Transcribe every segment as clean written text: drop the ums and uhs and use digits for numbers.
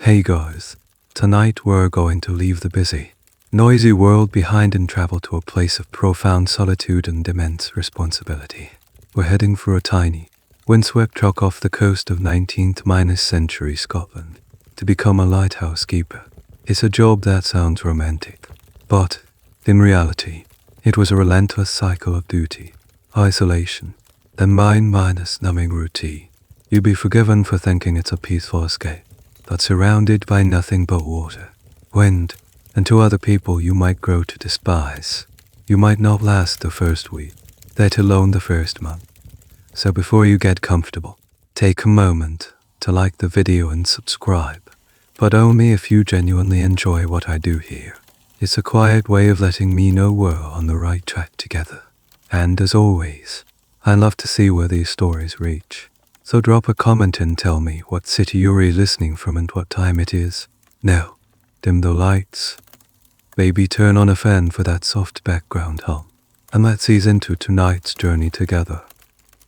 Hey guys, tonight we're going to leave the busy, noisy world behind and travel to a place of profound solitude and immense responsibility. We're heading for a tiny, windswept truck off the coast of 19th-century Scotland to become a lighthouse keeper. It's a job that sounds romantic, but in reality, it was a relentless cycle of duty, isolation, and mind-minus numbing routine. You'd be forgiven for thinking it's a peaceful escape, but surrounded by nothing but water, wind, and to other people you might grow to despise. You might not last the first week, let alone the first month. So before you get comfortable, take a moment to like the video and subscribe, but only if you genuinely enjoy what I do here. It's a quiet way of letting me know we're on the right track together. And as always, I love to see where these stories reach. So drop a comment and tell me what city you're listening from and what time it is. Now, dim the lights. Maybe turn on a fan for that soft background hum. And let's ease into tonight's journey together.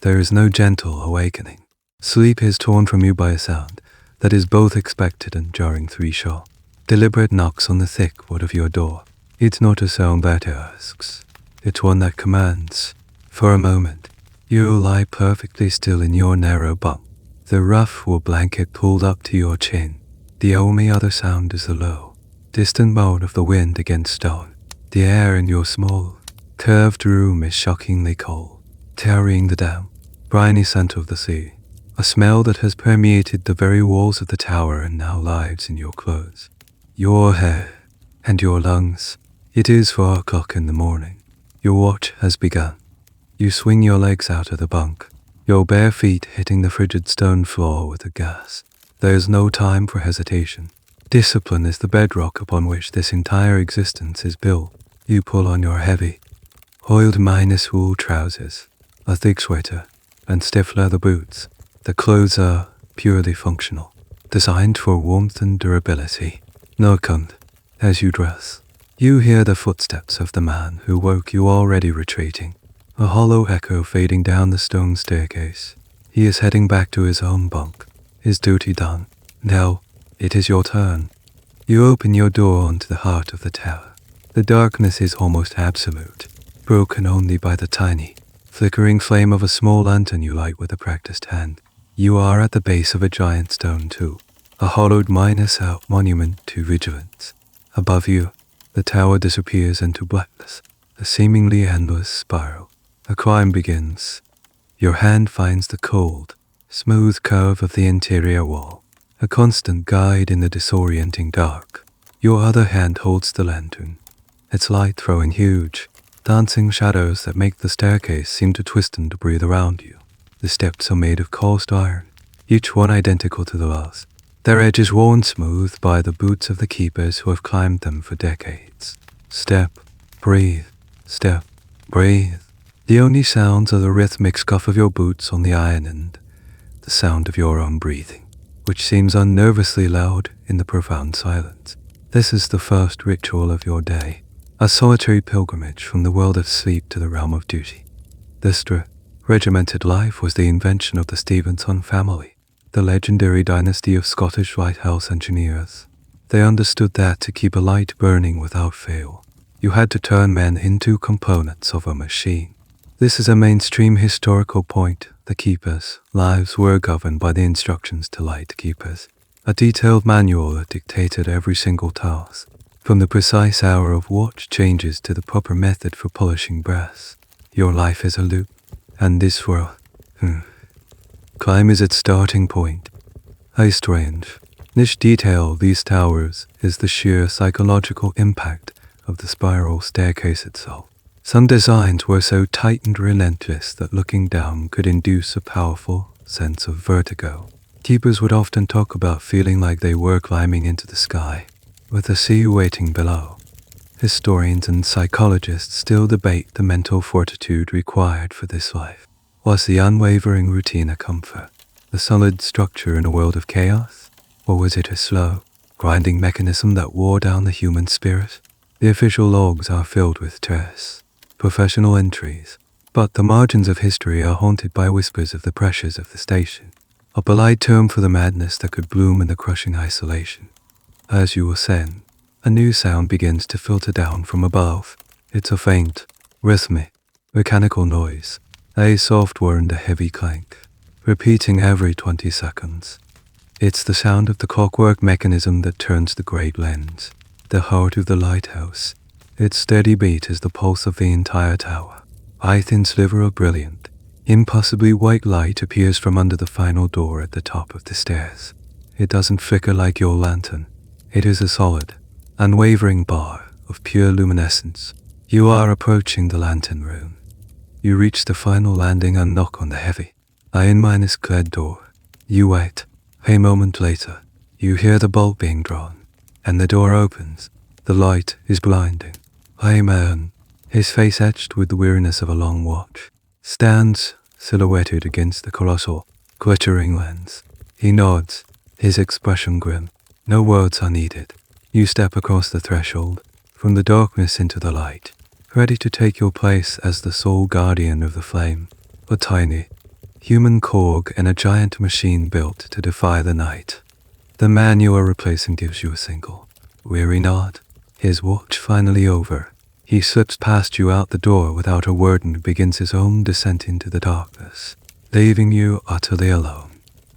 There is no gentle awakening. Sleep is torn from you by a sound that is both expected and jarring. 3 sharp, deliberate knocks on the thick wood of your door. It's not a sound that asks. It's one that commands. For a moment, you lie perfectly still in your narrow bunk, the rough wool blanket pulled up to your chin. The only other sound is the low, distant moan of the wind against stone. The air in your small, curved room is shockingly cold, carrying the damp, briny scent of the sea, a smell that has permeated the very walls of the tower and now lives in your clothes, your hair, and your lungs. It is 4 o'clock in the morning. Your watch has begun. You swing your legs out of the bunk, your bare feet hitting the frigid stone floor with a gas. There is no time for hesitation. Discipline is the bedrock upon which this entire existence is built. You pull on your heavy, oiled minus wool trousers, a thick sweater, and stiff leather boots. The clothes are purely functional, designed for warmth and durability. No cunt. As you dress, you hear the footsteps of the man who woke you already retreating. A hollow echo fading down the stone staircase. He is heading back to his own bunk, his duty done. Now, it is your turn. You open your door onto the heart of the tower. The darkness is almost absolute, broken only by the tiny, flickering flame of a small lantern you light with a practiced hand. You are at the base of a giant stone tomb, a hollowed minus-out monument to vigilance. Above you, the tower disappears into blackness, a seemingly endless spiral. A climb begins. Your hand finds the cold, smooth curve of the interior wall, a constant guide in the disorienting dark. Your other hand holds the lantern, its light throwing huge, dancing shadows that make the staircase seem to twist and to breathe around you. The steps are made of cast iron, each one identical to the last, their edges worn smooth by the boots of the keepers who have climbed them for decades. Step, breathe, step, breathe. The only sounds are the rhythmic scuff of your boots on the iron and the sound of your own breathing, which seems unnervously loud in the profound silence. This is the first ritual of your day, a solitary pilgrimage from the world of sleep to the realm of duty. This strict, regimented life was the invention of the Stevenson family, the legendary dynasty of Scottish Lighthouse Engineers. They understood that to keep a light burning without fail, you had to turn men into components of a machine. This is a mainstream historical point. The keepers' lives were governed by the instructions to light keepers, a detailed manual that dictated every single task, from the precise hour of watch changes to the proper method for polishing brass. Your life is a loop, and this world, climb is its starting point. A strange, niche detail of these towers is the sheer psychological impact of the spiral staircase itself. Some designs were so tight and relentless that looking down could induce a powerful sense of vertigo. Keepers would often talk about feeling like they were climbing into the sky, with the sea waiting below. Historians and psychologists still debate the mental fortitude required for this life. Was the unwavering routine a comfort, the solid structure in a world of chaos? Or was it a slow, grinding mechanism that wore down the human spirit? The official logs are filled with stress, professional entries, but the margins of history are haunted by whispers of the pressures of the station. a polite term for the madness that could bloom in the crushing isolation. As you ascend, a new sound begins to filter down from above. It's a faint, rhythmic, mechanical noise, a soft whir and a heavy clank, repeating every 20 seconds. It's the sound of the clockwork mechanism that turns the great lens, the heart of the lighthouse. Its steady beat is the pulse of the entire tower. A thin sliver of brilliant, impossibly white light appears from under the final door at the top of the stairs. It doesn't flicker like your lantern. It is a solid, unwavering bar of pure luminescence. You are approaching the lantern room. You reach the final landing and knock on the heavy, iron-clad door. You wait. A moment later, you hear the bolt being drawn, and the door opens. The light is blinding. A man, his face etched with the weariness of a long watch, stands silhouetted against the colossal, glittering lens. He nods, his expression grim. No words are needed. You step across the threshold, from the darkness into the light, ready to take your place as the sole guardian of the flame. A tiny, human cog in a giant machine built to defy the night. The man you are replacing gives you a single, weary nod. His watch finally over. He slips past you out the door without a word and begins his own descent into the darkness, leaving you utterly alone.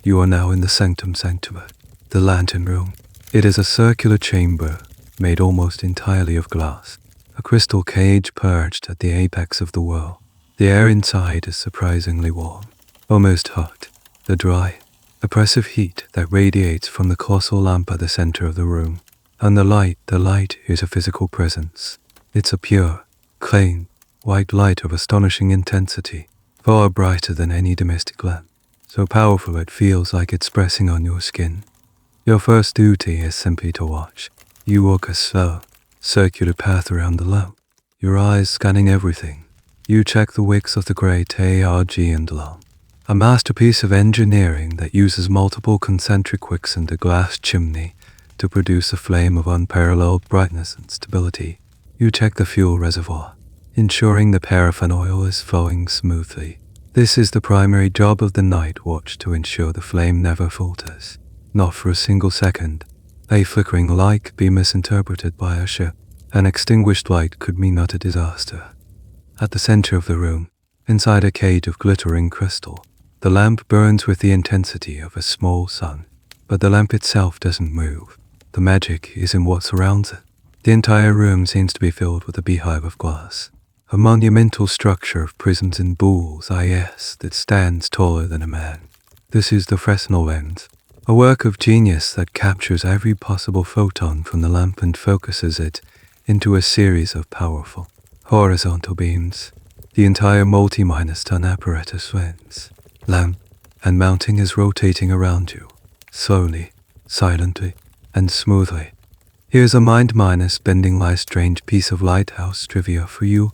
You are now in the sanctum sanctorum, the lantern room. It is a circular chamber made almost entirely of glass, a crystal cage perched at the apex of the whirl. The air inside is surprisingly warm, almost hot. The dry, oppressive heat that radiates from the colossal lamp at the center of the room. And the light is a physical presence. It's a pure, clean, white light of astonishing intensity, far brighter than any domestic lamp, so powerful it feels like it's pressing on your skin. Your first duty is simply to watch. You walk a slow, circular path around the lamp, your eyes scanning everything. You check the wicks of the great Argand lamp, a masterpiece of engineering that uses multiple concentric wicks and a glass chimney to produce a flame of unparalleled brightness and stability. You check the fuel reservoir, ensuring the paraffin oil is flowing smoothly. This is the primary job of the night watch, to ensure the flame never falters. Not for a single second. A flickering light could be misinterpreted by a ship. An extinguished light could mean utter disaster. At the center of the room, inside a cage of glittering crystal, the lamp burns with the intensity of a small sun. But the lamp itself doesn't move. The magic is in what surrounds it. The entire room seems to be filled with a beehive of glass, a monumental structure of prisms and balls, that stands taller than a man. This is the Fresnel Lens, a work of genius that captures every possible photon from the lamp and focuses it into a series of powerful, horizontal beams. The entire multi-ton apparatus lens, lamp, and mounting is rotating around you, slowly, silently, and smoothly. Here's a mind-bending strange piece of lighthouse trivia for you.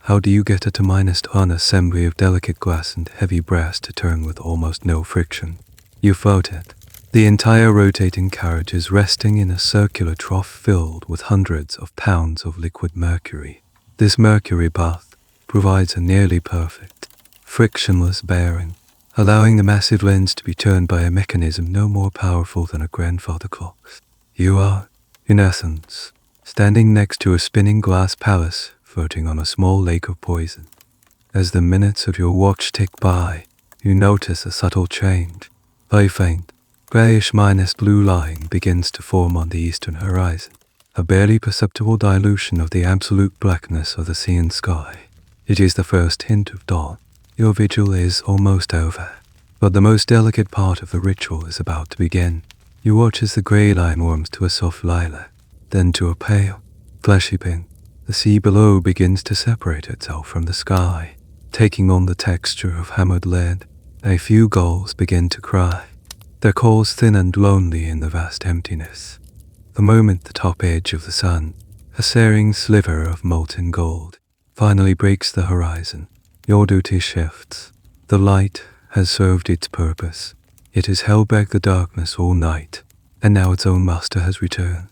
How do you get a -ton assembly of delicate glass and heavy brass to turn with almost no friction? You float it. The entire rotating carriage is resting in a circular trough filled with hundreds of pounds of liquid mercury. This mercury bath provides a nearly perfect, frictionless bearing, allowing the massive lens to be turned by a mechanism no more powerful than a grandfather clock's. You are, in essence, standing next to a spinning glass palace floating on a small lake of poison. As the minutes of your watch tick by, you notice a subtle change. A faint, grayish-blue line begins to form on the eastern horizon, a barely perceptible dilution of the absolute blackness of the sea and sky. It is the first hint of dawn. Your vigil is almost over, but the most delicate part of the ritual is about to begin. You watch as the grey line warms to a soft lilac, then to a pale, fleshy pink. The sea below begins to separate itself from the sky, taking on the texture of hammered lead. A few gulls begin to cry, their calls thin and lonely in the vast emptiness. The moment the top edge of the sun, a searing sliver of molten gold, finally breaks the horizon, your duty shifts. The light has served its purpose. It has held back the darkness all night, and now its own master has returned.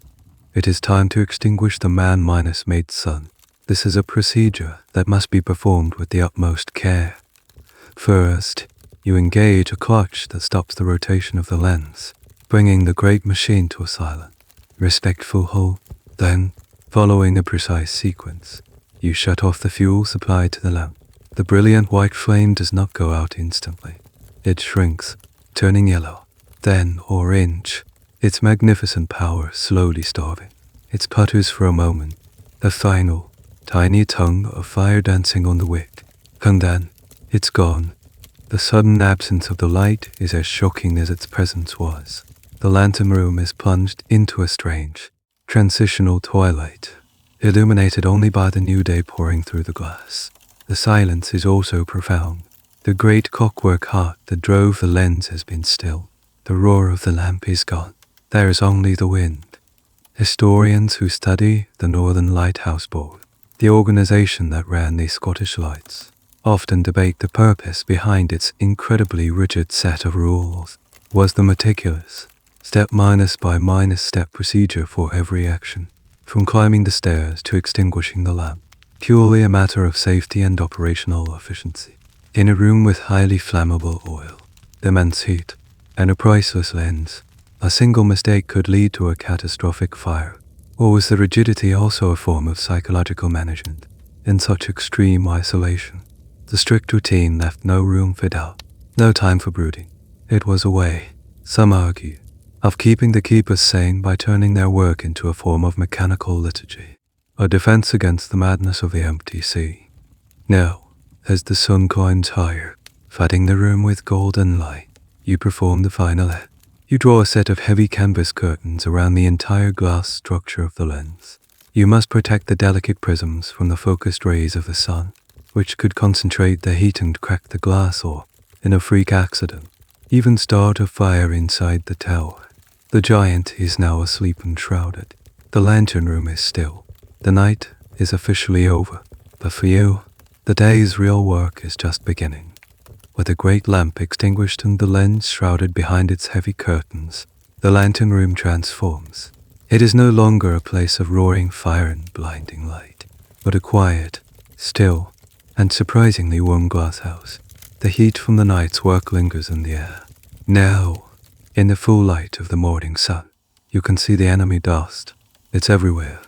It is time to extinguish the man-made sun. This is a procedure that must be performed with the utmost care. First, You engage a clutch that stops the rotation of the lens, bringing the great machine to a silent, respectful halt. Then, following a precise sequence, you shut off the fuel supply to the lamp. The brilliant white flame does not go out instantly. It shrinks, turning yellow, then orange, its magnificent power slowly starving. It sputters for a moment, a final, tiny tongue of fire dancing on the wick, and then it's gone. The sudden absence of the light is as shocking as its presence was. The lantern room is plunged into a strange, transitional twilight, illuminated only by the new day pouring through the glass. The silence is also profound. The great clockwork heart that drove the lens has been stilled. The roar of the lamp is gone. There is only the wind. Historians who study the Northern Lighthouse Board, the organization that ran the Scottish Lights, often debate the purpose behind its incredibly rigid set of rules. Was the meticulous, step-by-step procedure for every action, from climbing the stairs to extinguishing the lamp, purely a matter of safety and operational efficiency? In a room with highly flammable oil, immense heat, and a priceless lens, a single mistake could lead to a catastrophic fire. Or was the rigidity also a form of psychological management? In such extreme isolation, the strict routine left no room for doubt, no time for brooding. It was a way, some argue, of keeping the keepers sane by turning their work into a form of mechanical liturgy, a defense against the madness of the empty sea. Now, as the sun climbs higher, flooding the room with golden light, you perform the final act. You draw a set of heavy canvas curtains around the entire glass structure of the lens. You must protect the delicate prisms from the focused rays of the sun, which could concentrate the heat and crack the glass or, in a freak accident, even start a fire inside the tower. The giant is now asleep and shrouded. The lantern room is still. The night is officially over. But for you, the day's real work is just beginning. With the great lamp extinguished and the lens shrouded behind its heavy curtains, the lantern room transforms. It is no longer a place of roaring fire and blinding light, but a quiet, still, and surprisingly warm glasshouse. The heat from the night's work lingers in the air. Now, in the full light of the morning sun, you can see the enemy dust. It's everywhere,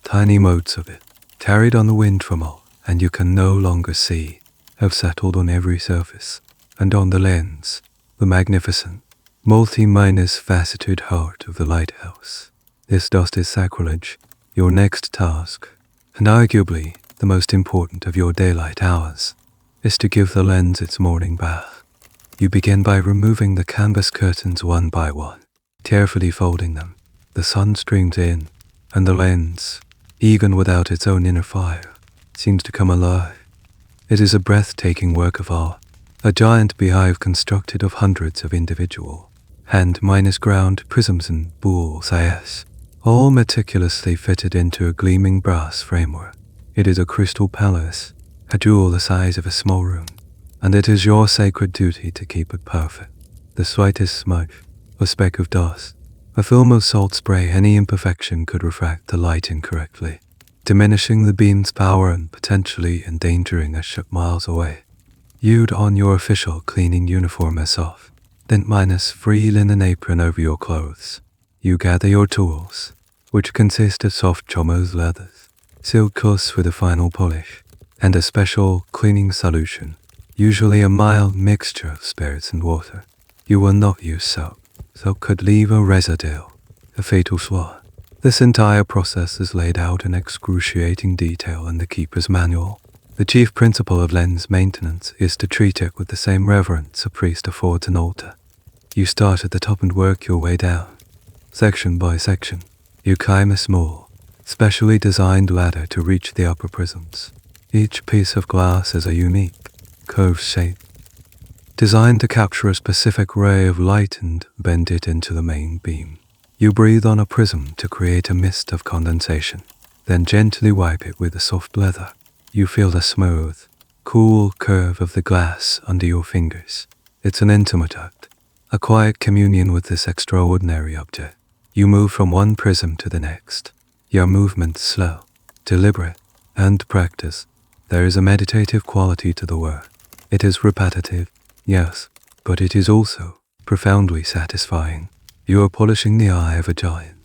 tiny motes of it, carried on the wind from all, and you can no longer see, have settled on every surface, and on the lens, the magnificent, multi-minus faceted heart of the lighthouse. This dust is sacrilege, your next task, and arguably the most important of your daylight hours, is to give the lens its morning bath. You begin by removing the canvas curtains one by one, carefully folding them. The sun streams in, and the lens, even without its own inner fire, seems to come alive. It is a breathtaking work of art, a giant beehive constructed of hundreds of individual, hand-ground prisms and bull's-eyes, all meticulously fitted into a gleaming brass framework. It is a crystal palace, a jewel the size of a small room, and it is your sacred duty to keep it perfect. The slightest smudge, a speck of dust, a film of salt spray, any imperfection could refract the light incorrectly, diminishing the beam's power and potentially endangering a ship miles away. You don your official cleaning uniform as off, then minus free linen apron over your clothes. You gather your tools, which consist of soft chomo's leathers, silk cloths with a final polish, and a special cleaning solution, usually a mild mixture of spirits and water. You will not use soap. Soap could leave a residue, a fatal flaw. This entire process is laid out in excruciating detail in the keeper's manual. The chief principle of lens maintenance is to treat it with the same reverence a priest affords an altar. You start at the top and work your way down. Section by section, you climb a small, specially designed ladder to reach the upper prisms. Each piece of glass is a unique, curved shape, designed to capture a specific ray of light and bend it into the main beam. You breathe on a prism to create a mist of condensation, then gently wipe it with a soft leather. You feel the smooth, cool curve of the glass under your fingers. It's an intimate act, a quiet communion with this extraordinary object. You move from one prism to the next. Your movement slow, deliberate, and practiced. There is a meditative quality to the work. It is repetitive, yes, but it is also profoundly satisfying. You are polishing the eye of a giant.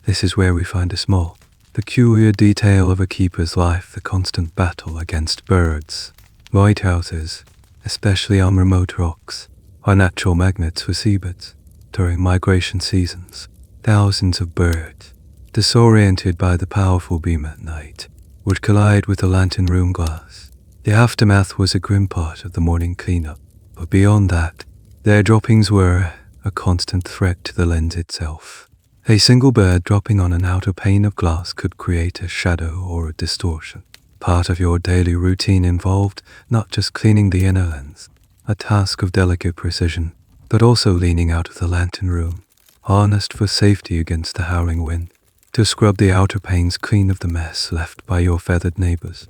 This is where we find a small, peculiar detail of a keeper's life, the constant battle against birds. Lighthouses, especially on remote rocks, are natural magnets for seabirds. During migration seasons, thousands of birds, disoriented by the powerful beam at night, would collide with the lantern room glass. The aftermath was a grim part of the morning cleanup, but beyond that, their droppings were a constant threat to the lens itself. A single bird dropping on an outer pane of glass could create a shadow or a distortion. Part of your daily routine involved not just cleaning the inner lens, a task of delicate precision, but also leaning out of the lantern room, harnessed for safety against the howling wind, to scrub the outer panes clean of the mess left by your feathered neighbors.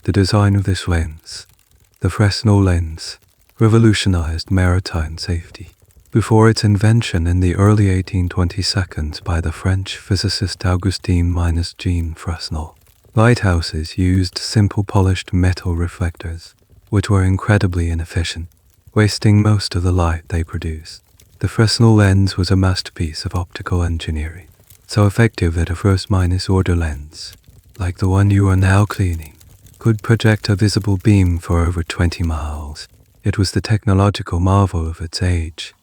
The design of this lens, the Fresnel Lens, revolutionized maritime safety. Before its invention in the early 1822 by the French physicist Augustin-Jean Fresnel, lighthouses used simple polished metal reflectors, which were incredibly inefficient, wasting most of the light they produced. The Fresnel lens was a masterpiece of optical engineering, so effective that a first-order lens, like the one you are now cleaning, could project a visible beam for over 20 miles. It was the technological marvel of its age.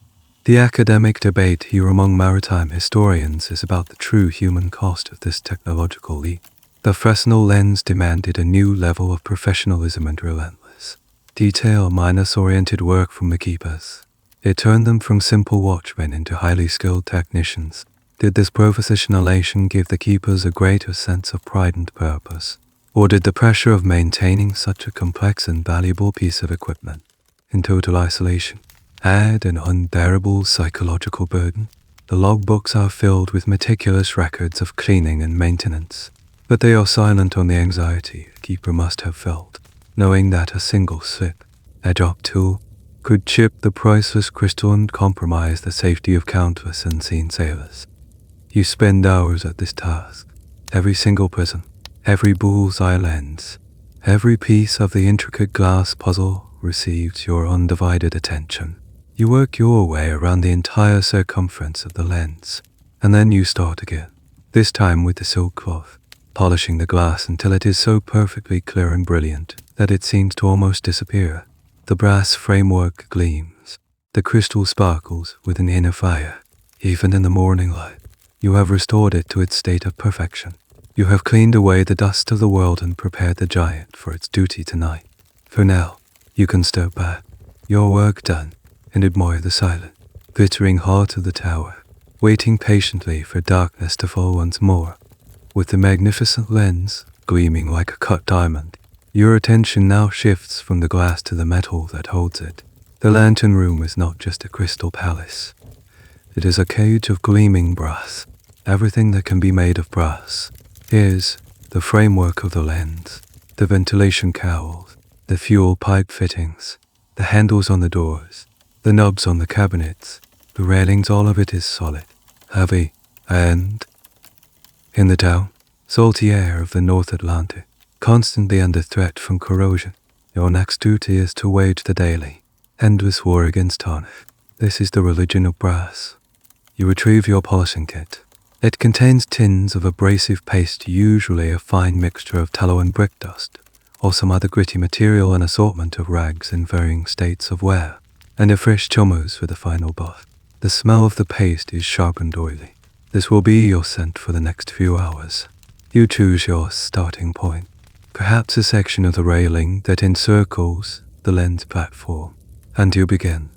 The academic debate here among maritime historians is about the true human cost of this technological leap. The Fresnel lens demanded a new level of professionalism and relentless, detail-oriented work from the keepers. It turned them from simple watchmen into highly skilled technicians. Did this professionalization give the keepers a greater sense of pride and purpose, or did the pressure of maintaining such a complex and valuable piece of equipment in total isolation add an unbearable psychological burden? The logbooks are filled with meticulous records of cleaning and maintenance, but they are silent on the anxiety a keeper must have felt, knowing that a single slip, a drop tool, could chip the priceless crystal and compromise the safety of countless unseen sailors. You spend hours at this task. Every single prism, every bull's-eye lens, every piece of the intricate glass puzzle receives your undivided attention. You work your way around the entire circumference of the lens, and then you start again, this time with the silk cloth, polishing the glass until it is so perfectly clear and brilliant that it seems to almost disappear. The brass framework gleams, the crystal sparkles with an inner fire. Even in the morning light, you have restored it to its state of perfection. You have cleaned away the dust of the world and prepared the giant for its duty tonight. For now, you can step back, your work done, and admire the silent, glittering heart of the tower, waiting patiently for darkness to fall once more. With the magnificent lens gleaming like a cut diamond, your attention now shifts from the glass to the metal that holds it. The lantern room is not just a crystal palace. It is a cage of gleaming brass. Everything that can be made of brass is the framework of the lens, the ventilation cowls, the fuel pipe fittings, the handles on the doors, the knobs on the cabinets, the railings, all of it is solid, heavy, and in the down, salty air of the North Atlantic, constantly under threat from corrosion, your next duty is to wage the daily, endless war against tarnish. This is the religion of brass. You retrieve your polishing kit. It contains tins of abrasive paste, usually a fine mixture of tallow and brick dust, or some other gritty material, an assortment of rags in varying states of wear, and a fresh chomos for the final buff. The smell of the paste is sharp and oily. This will be your scent for the next few hours. You choose your starting point, perhaps a section of the railing that encircles the lens platform, and you begin.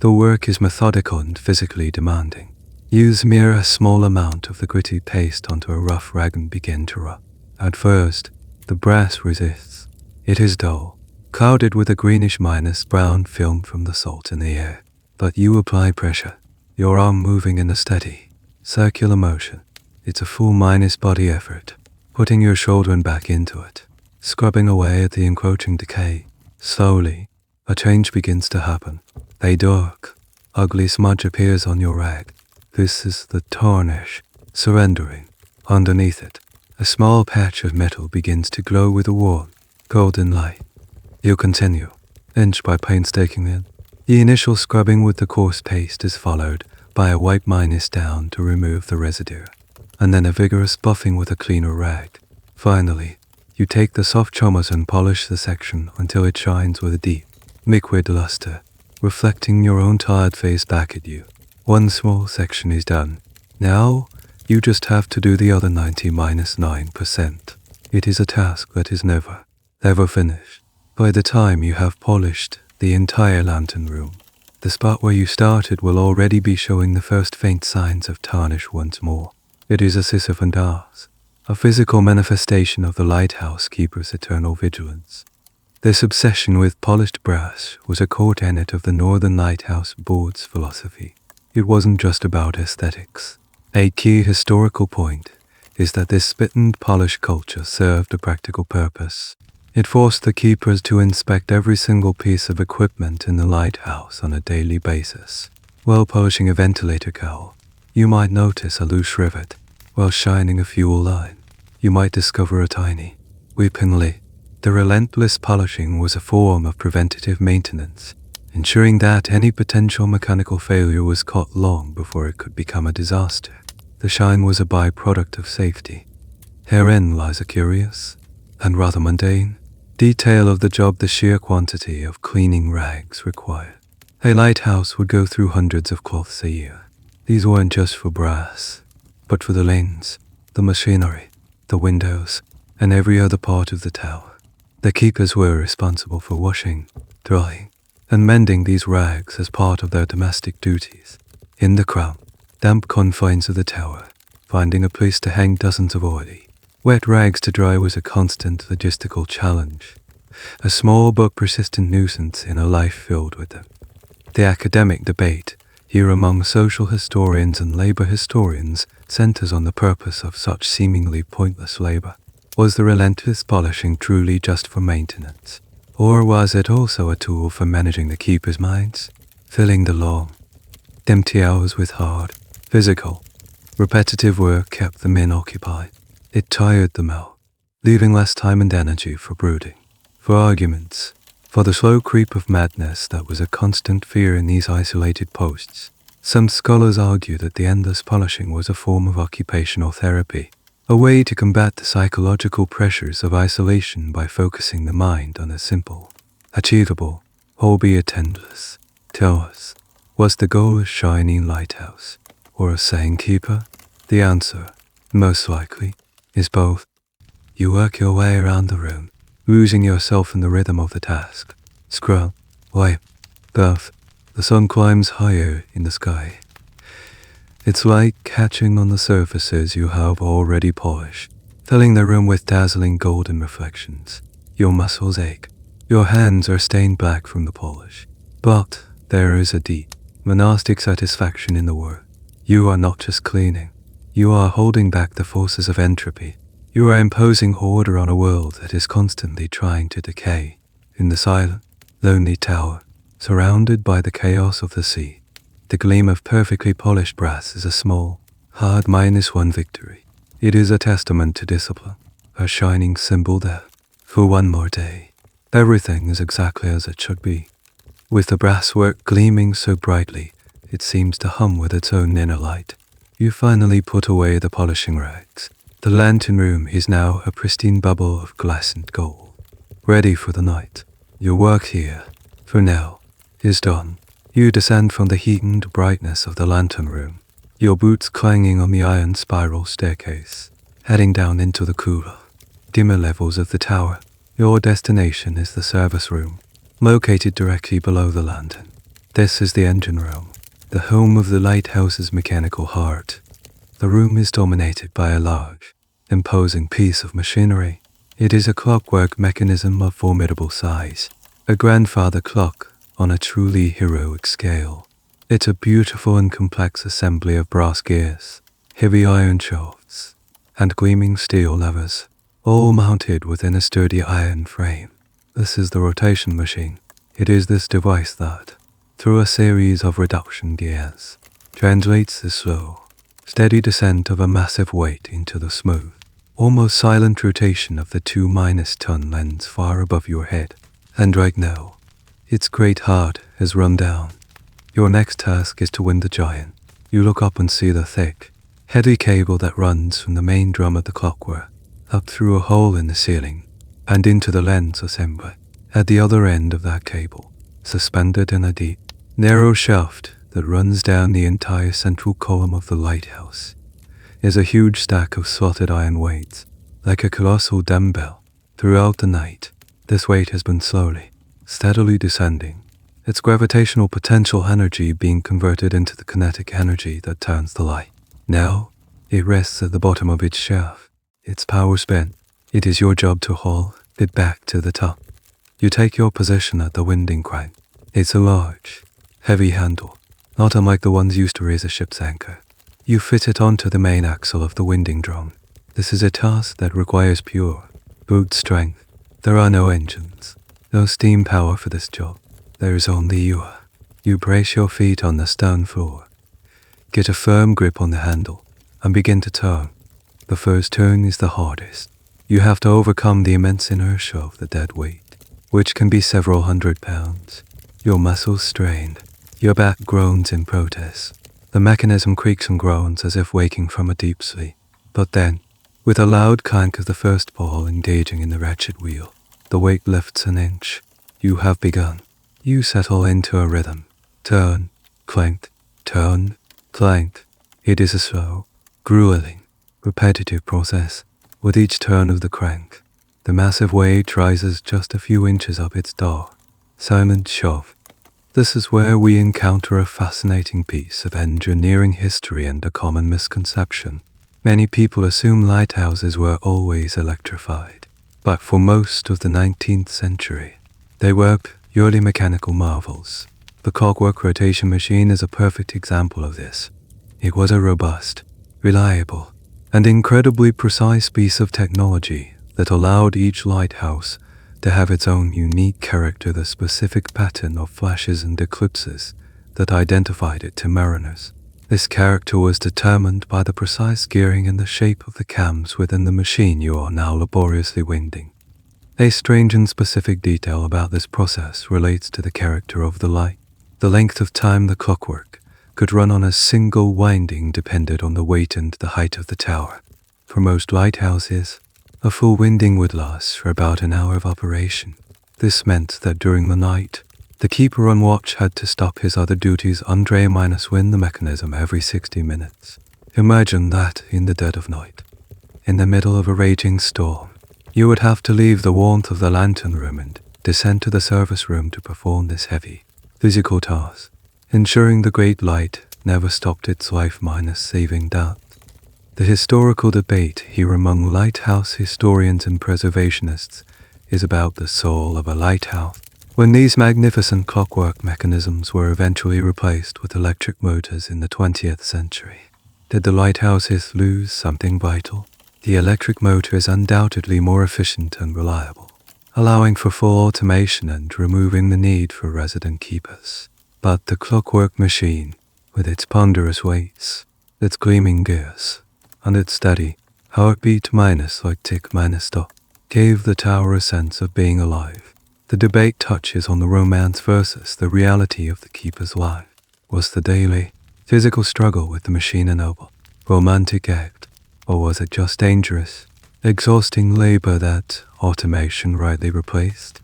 The work is methodical and physically demanding. You smear a small amount of the gritty paste onto a rough rag and begin to rub. At first, the brass resists. It is dull, clouded with a greenish-brown film from the salt in the air. But you apply pressure, your arm moving in a steady, circular motion. It's a full body effort, putting your shoulder and back into it, scrubbing away at the encroaching decay. Slowly, a change begins to happen. A dark, ugly smudge appears on your rag. This is the tarnish, surrendering. Underneath it, a small patch of metal begins to glow with a warm, golden light. You continue, inch by painstakingly. The initial scrubbing with the coarse paste is followed by a wipe down to remove the residue, and then a vigorous buffing with a cleaner rag. Finally, you take the soft chommers and polish the section until it shines with a deep, liquid luster, reflecting your own tired face back at you. One small section is done. Now, you just have to do the other 90-9%. It is a task that is never, ever finished. By the time you have polished the entire lantern room, the spot where you started will already be showing the first faint signs of tarnish once more. It is a Sisyphean task, a physical manifestation of the Lighthouse Keeper's eternal vigilance. This obsession with polished brass was a core tenet of the Northern Lighthouse Board's philosophy. It wasn't just about aesthetics. A key historical point is that this spit and polish culture served a practical purpose. It forced the keepers to inspect every single piece of equipment in the lighthouse on a daily basis. While polishing a ventilator cowl, you might notice a loose rivet. While shining a fuel line, you might discover a tiny, weeping leak. The relentless polishing was a form of preventative maintenance, ensuring that any potential mechanical failure was caught long before it could become a disaster. The shine was a byproduct of safety. Herein lies a curious, and rather mundane, detail of the job: the sheer quantity of cleaning rags required. A lighthouse would go through hundreds of cloths a year. These weren't just for brass, but for the lanes, the machinery, the windows, and every other part of the tower. The keepers were responsible for washing, drying, and mending these rags as part of their domestic duties. In the cramped, damp confines of the tower, finding a place to hang dozens of oily, wet rags to dry was a constant logistical challenge, a small but persistent nuisance in a life filled with them. The academic debate here among social historians and labor historians centers on the purpose of such seemingly pointless labor. Was the relentless polishing truly just for maintenance, or was it also a tool for managing the keepers' minds, filling the long, empty hours with hard, physical, repetitive work kept the men occupied? It tired them out, leaving less time and energy for brooding, for arguments, for the slow creep of madness that was a constant fear in these isolated posts. Some scholars argue that the endless polishing was a form of occupational therapy, a way to combat the psychological pressures of isolation by focusing the mind on a simple, achievable, albeit endless task. Was the goal a shining lighthouse, or a sane keeper? The answer, most likely, is both. You work your way around the room, losing yourself in the rhythm of the task. Scrub, wipe, buff. The sun climbs higher in the sky. It's like catching on the surfaces you have already polished, filling the room with dazzling golden reflections. Your muscles ache. Your hands are stained black from the polish. But there is a deep, monastic satisfaction in the work. You are not just cleaning. You are holding back the forces of entropy. You are imposing order on a world that is constantly trying to decay. In the silent, lonely tower, surrounded by the chaos of the sea, the gleam of perfectly polished brass is a small, hard -1 victory. It is a testament to discipline, a shining symbol that, for one more day, everything is exactly as it should be. With the brasswork gleaming so brightly, it seems to hum with its own inner light. You finally put away the polishing rags. The lantern room is now a pristine bubble of glass and gold, ready for the night. Your work here, for now, is done. You descend from the heightened brightness of the lantern room, your boots clanging on the iron spiral staircase, heading down into the cooler, dimmer levels of the tower. Your destination is the service room, located directly below the lantern. This is the engine room, the home of the lighthouse's mechanical heart. The room is dominated by a large, imposing piece of machinery. It is a clockwork mechanism of formidable size, a grandfather clock on a truly heroic scale. It's a beautiful and complex assembly of brass gears, heavy iron shafts, and gleaming steel levers, all mounted within a sturdy iron frame. This is the rotation machine. It is this device that, through a series of reduction gears, translates the slow, steady descent of a massive weight into the smooth, almost silent rotation of the 2-ton lens far above your head. And right now, Its great heart has run down. Your next task is to wind the giant. You look up and see the thick, heavy cable that runs from the main drum of the clockwork up through a hole in the ceiling and into the lens assembly. At the other end of that cable, suspended in a deep, narrow shaft that runs down the entire central column of the lighthouse, is a huge stack of slotted iron weights, like a colossal dumbbell. Throughout the night, this weight has been slowly, steadily descending, its gravitational potential energy being converted into the kinetic energy that turns the light. Now, it rests at the bottom of its shaft, its power spent. It is your job to haul it back to the top. You take your position at the winding crank. It's a large, heavy handle, not unlike the ones used to raise a ship's anchor. You fit it onto the main axle of the winding drum. This is a task that requires pure, brute strength. There are no engines, no steam power for this job. There is only you. You brace your feet on the stone floor, get a firm grip on the handle, and begin to turn. The first turn is the hardest. You have to overcome the immense inertia of the dead weight, which can be several hundred pounds. Your muscles strain, your back groans in protest. The mechanism creaks and groans as if waking from a deep sleep. But then, with a loud clank of the first ball engaging in the ratchet wheel, the weight lifts an inch. You have begun. You settle into a rhythm. Turn, clank, turn, clank. It is a slow, grueling, repetitive process. With each turn of the crank, the massive weight rises just a few inches up its door. Silent shove. This is where we encounter a fascinating piece of engineering history and a common misconception. Many people assume lighthouses were always electrified, but for most of the 19th century, they were purely mechanical marvels. The clockwork rotation machine is a perfect example of this. It was a robust, reliable, and incredibly precise piece of technology that allowed each lighthouse to have its own unique character, the specific pattern of flashes and eclipses that identified it to mariners. This character was determined by the precise gearing and the shape of the cams within the machine you are now laboriously winding. A strange and specific detail about this process relates to the character of the light. The length of time the clockwork could run on a single winding depended on the weight and the height of the tower. For most lighthouses, a full winding would last for about an hour of operation. This meant that during the night, the keeper on watch had to stop his other duties and wind the mechanism every 60 minutes. Imagine that in the dead of night. In the middle of a raging storm, you would have to leave the warmth of the lantern room and descend to the service room to perform this heavy, physical task, ensuring the great light never stopped its life minus saving doubt. The historical debate here among lighthouse historians and preservationists is about the soul of a lighthouse. When these magnificent clockwork mechanisms were eventually replaced with electric motors in the 20th century, did the lighthouses lose something vital? The electric motor is undoubtedly more efficient and reliable, allowing for full automation and removing the need for resident keepers. But the clockwork machine, with its ponderous weights, its gleaming gears, and its steady, heartbeat minus like tick minus stop, gave the tower a sense of being alive. The debate touches on the romance versus the reality of the keeper's life. Was the daily, physical struggle with the machine a noble, romantic act, or was it just dangerous, exhausting labor that automation rightly replaced?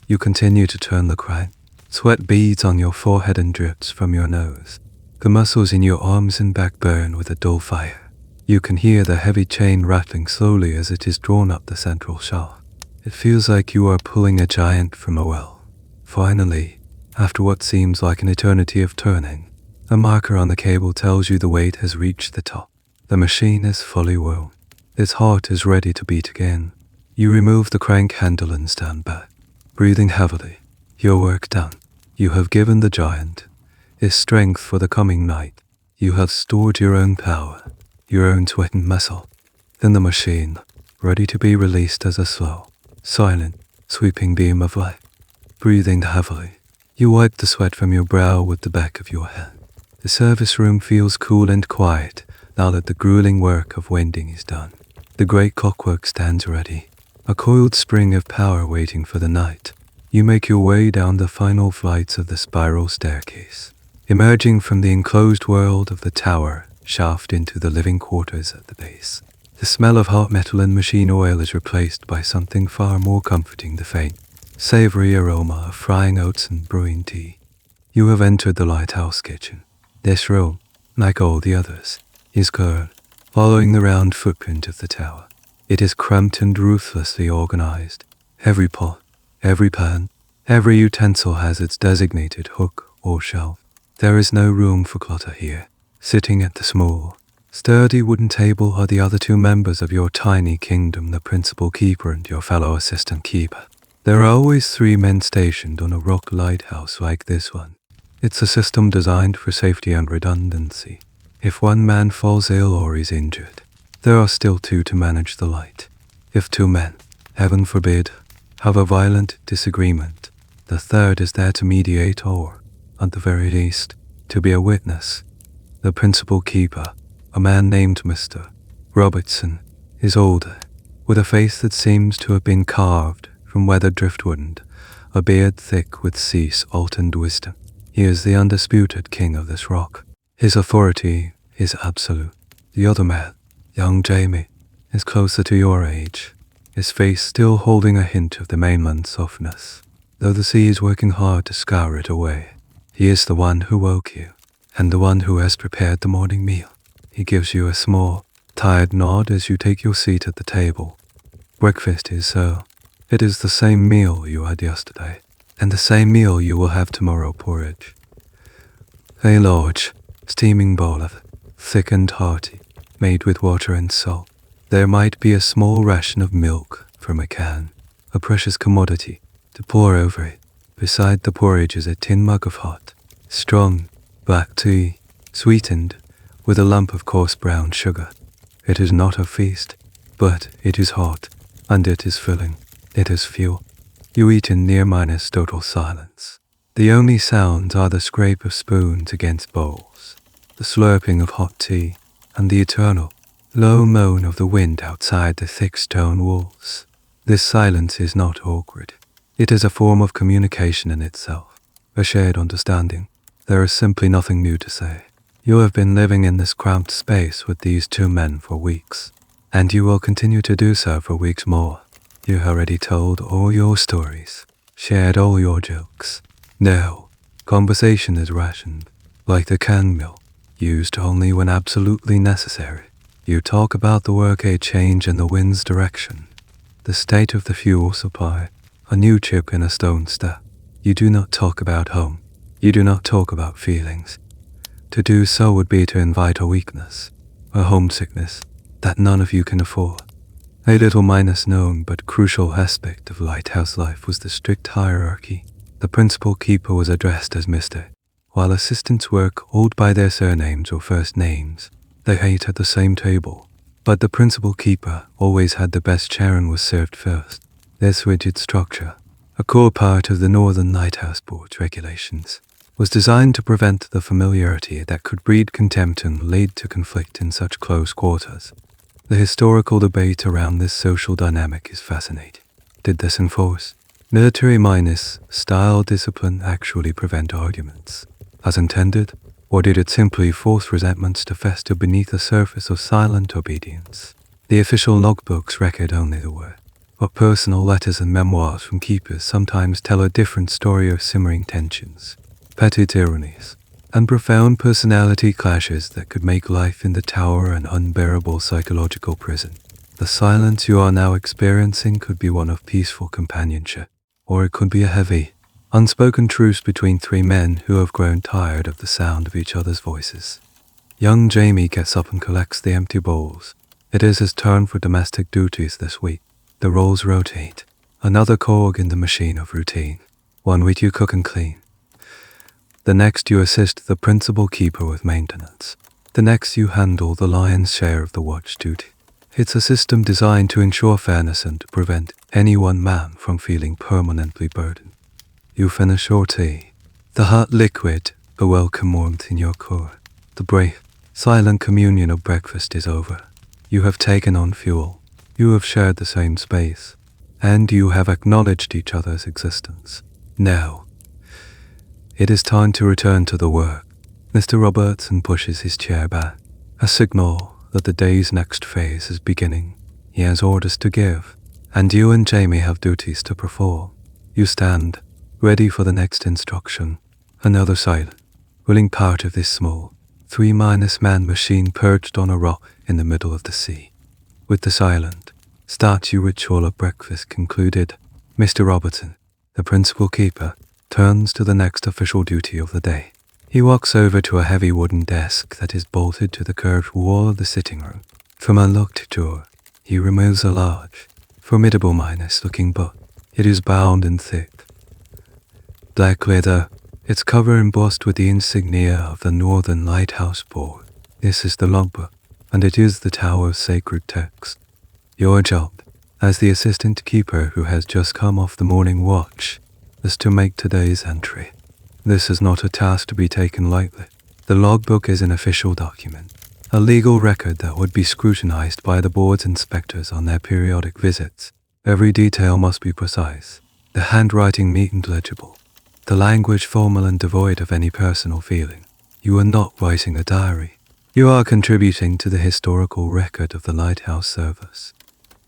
You continue to turn the crank. Sweat beads on your forehead and drips from your nose. The muscles in your arms and back burn with a dull fire. You can hear the heavy chain rattling slowly as it is drawn up the central shaft. It feels like you are pulling a giant from a well. Finally, after what seems like an eternity of turning, a marker on the cable tells you the weight has reached the top. The machine is fully wound. Its heart is ready to beat again. You remove the crank handle and stand back, breathing heavily. Your work done. You have given the giant his strength for the coming night. You have stored your own power, your own sweat and muscle. Then the machine, ready to be released as a slow, silent, sweeping beam of light. Breathing heavily, you wipe the sweat from your brow with the back of your hand. The service room feels cool and quiet now that the grueling work of winding is done. The great clockwork stands ready, a coiled spring of power waiting for the night. You make your way down the final flights of the spiral staircase, emerging from the enclosed world of the tower shaft into the living quarters at the base. The smell of hot metal and machine oil is replaced by something far more comforting, the faint, savory aroma of frying oats and brewing tea. You have entered the lighthouse kitchen. This room, like all the others, is curved, following the round footprint of the tower. It is cramped and ruthlessly organized. Every pot, every pan, every utensil has its designated hook or shelf. There is no room for clutter here. Sitting at the small, sturdy wooden table are the other two members of your tiny kingdom, the principal keeper and your fellow assistant keeper. There are always 3 men stationed on a rock lighthouse like this one. It's a system designed for safety and redundancy. If one man falls ill or is injured, there are still 2 to manage the light. If 2 men, heaven forbid, have a violent disagreement, the third is there to mediate or, at the very least, to be a witness. The principal keeper, a man named Mr. Robertson, is older, with a face that seems to have been carved from weathered driftwood and a beard thick with sea salt and wisdom. He is the undisputed king of this rock. His authority is absolute. The other man, young Jamie, is closer to your age, his face still holding a hint of the mainland softness, though the sea is working hard to scour it away. He is the one who woke you, and the one who has prepared the morning meal. He gives you a small, tired nod as you take your seat at the table. Breakfast is so. It is the same meal you had yesterday, and the same meal you will have tomorrow, porridge. A large, steaming bowl of thick and hearty, made with water and salt. There might be a small ration of milk from a can, a precious commodity, to pour over it. Beside the porridge is a tin mug of hot, strong, black tea, sweetened with a lump of coarse brown sugar. It is not a feast, but it is hot, and it is filling. It is fuel. You eat in near-minus total silence. The only sounds are the scrape of spoons against bowls, the slurping of hot tea, and the eternal, low moan of the wind outside the thick stone walls. This silence is not awkward. It is a form of communication in itself, a shared understanding. There is simply nothing new to say. You have been living in this cramped space with these 2 men for weeks, and you will continue to do so for weeks more. You have already told all your stories, shared all your jokes. Now, conversation is rationed, like the canned milk, used only when absolutely necessary. You talk about the workade change in the wind's direction, the state of the fuel supply, a new chip in a stone step. You do not talk about home. You do not talk about feelings. To do so would be to invite a weakness, a homesickness, that none of you can afford. A little minus known but crucial aspect of lighthouse life was the strict hierarchy. The principal keeper was addressed as Mr., while assistants were called by their surnames or first names. They ate at the same table, but the principal keeper always had the best chair and was served first. This rigid structure, a core part of the Northern Lighthouse Board's regulations, was designed to prevent the familiarity that could breed contempt and lead to conflict in such close quarters. The historical debate around this social dynamic is fascinating. Did this enforce military minus style discipline actually prevent arguments, as intended, or did it simply force resentments to fester beneath a surface of silent obedience? The official logbooks record only the word, but personal letters and memoirs from keepers sometimes tell a different story of simmering tensions, petty tyrannies, and profound personality clashes that could make life in the tower an unbearable psychological prison. The silence you are now experiencing could be one of peaceful companionship, or it could be a heavy, unspoken truce between 3 men who have grown tired of the sound of each other's voices. Young Jamie gets up and collects the empty bowls. It is his turn for domestic duties this week. The roles rotate, another cog in the machine of routine. 1 week you cook and clean. The next you assist the principal keeper with maintenance. The next you handle the lion's share of the watch duty. It's a system designed to ensure fairness and to prevent any one man from feeling permanently burdened. You finish your tea. The hot liquid, a welcome warmth in your core. The brief, silent communion of breakfast is over. You have taken on fuel. You have shared the same space. and you have acknowledged each other's existence. Now, it is time to return to the work. Mr. Robertson pushes his chair back, a signal that the day's next phase is beginning. He has orders to give, and you and Jamie have duties to perform. You stand, ready for the next instruction. Another silent, willing part of this small, 3-man machine perched on a rock in the middle of the sea. With the silent, statue ritual of breakfast concluded, Mr. Robertson, the principal keeper, turns to the next official duty of the day. He walks over to a heavy wooden desk that is bolted to the curved wall of the sitting room. From a locked drawer, he removes a large, formidable looking book. It is bound in thick black leather, its cover embossed with the insignia of the Northern Lighthouse Board. This is the logbook, and it is the tower's sacred text. Your job, as the assistant keeper who has just come off the morning watch, is to make today's entry. This is not a task to be taken lightly. The logbook is an official document, a legal record that would be scrutinized by the board's inspectors on their periodic visits. Every detail must be precise, the handwriting neat and legible, the language formal and devoid of any personal feeling. You are not writing a diary. You are contributing to the historical record of the lighthouse service.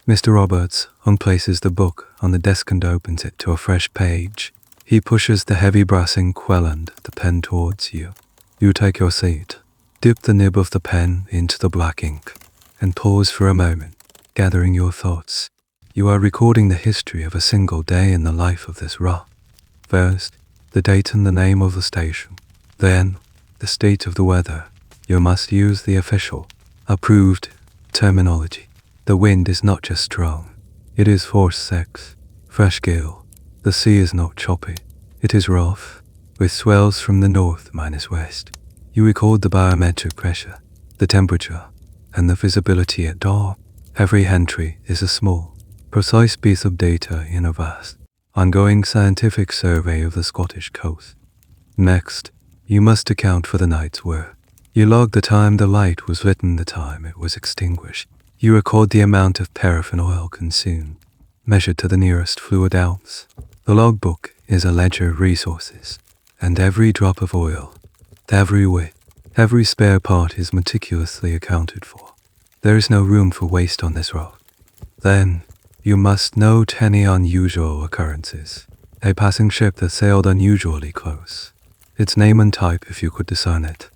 Mr. Roberts unplaces the book on the desk and opens it to a fresh page. He pushes the heavy brass ink well and the pen towards you. You take your seat, dip the nib of the pen into the black ink, and pause for a moment, gathering your thoughts. You are recording the history of a single day in the life of this rock. First, the date and the name of the station. Then, the state of the weather. You must use the official, approved terminology. The wind is not just strong, it is force 6, fresh gale. The sea is not choppy, it is rough, with swells from the north minus west. You record the barometric pressure, the temperature, and the visibility at dawn. Every entry is a small, precise piece of data in a vast, ongoing scientific survey of the Scottish coast. Next, you must account for the night's work. You log the time the light was lit and the time it was extinguished. You record the amount of paraffin oil consumed, measured to the nearest fluid ounce. The logbook is a ledger of resources, and every drop of oil, every wick, every spare part is meticulously accounted for. There is no room for waste on this road. Then, you must note any unusual occurrences. A passing ship that sailed unusually close. Its name and type if you could discern it.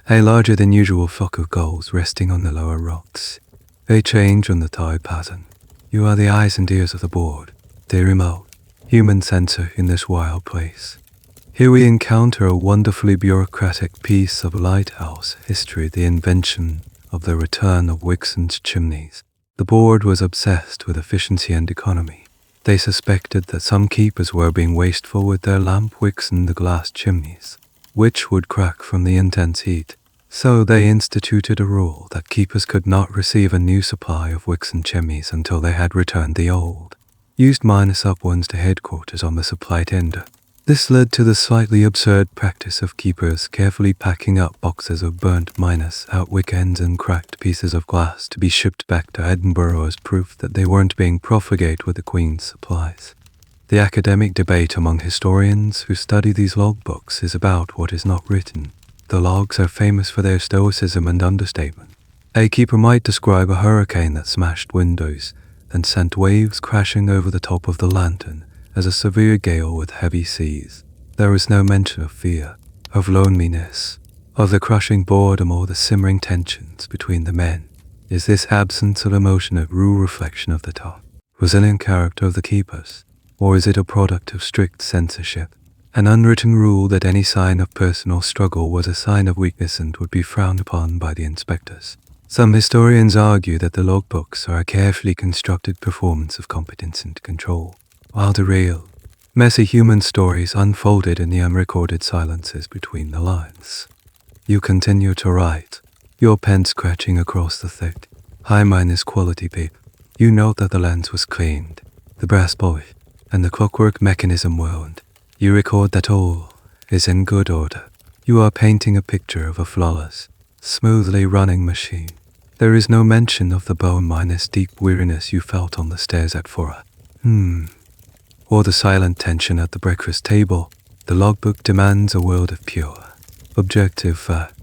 A larger than usual flock of gulls resting on the lower rocks. A change on the tide pattern. You are the eyes and ears of the board, the remote, human center in this wild place. Here we encounter a wonderfully bureaucratic piece of lighthouse history, the invention of the return of Wixon's chimneys. The board was obsessed with efficiency and economy. They suspected that some keepers were being wasteful with their lamp wicks and the glass chimneys, which would crack from the intense heat. So they instituted a rule that keepers could not receive a new supply of wicks and chimneys until they had returned the old, used minus-up ones to headquarters on the supply tender. This led to the slightly absurd practice of keepers carefully packing up boxes of burnt minus-out wick ends and cracked pieces of glass to be shipped back to Edinburgh as proof that they weren't being profligate with the Queen's supplies. The academic debate among historians who study these logbooks is about what is not written. The logs are famous for their stoicism and understatement. A keeper might describe a hurricane that smashed windows and sent waves crashing over the top of the lantern as a severe gale with heavy seas. There is no mention of fear, of loneliness, of the crushing boredom or the simmering tensions between the men. Is this absence of emotion a true reflection of the tough, resilient character of the keepers? Or is it a product of strict censorship, an unwritten rule that any sign of personal struggle was a sign of weakness and would be frowned upon by the inspectors? Some historians argue that the logbooks are a carefully constructed performance of competence and control, while the real, messy human stories unfolded in the unrecorded silences between the lines. You continue to write, your pen scratching across the thick, high-quality paper. You note that the lens was cleaned, the brass polished, and the clockwork mechanism wound. You record that all is in good order. You are painting a picture of a flawless, smoothly running machine. There is no mention of the bone-deep weariness you felt on the stairs at 4 a.m. Or the silent tension at the breakfast table. The logbook demands a world of pure, objective fact.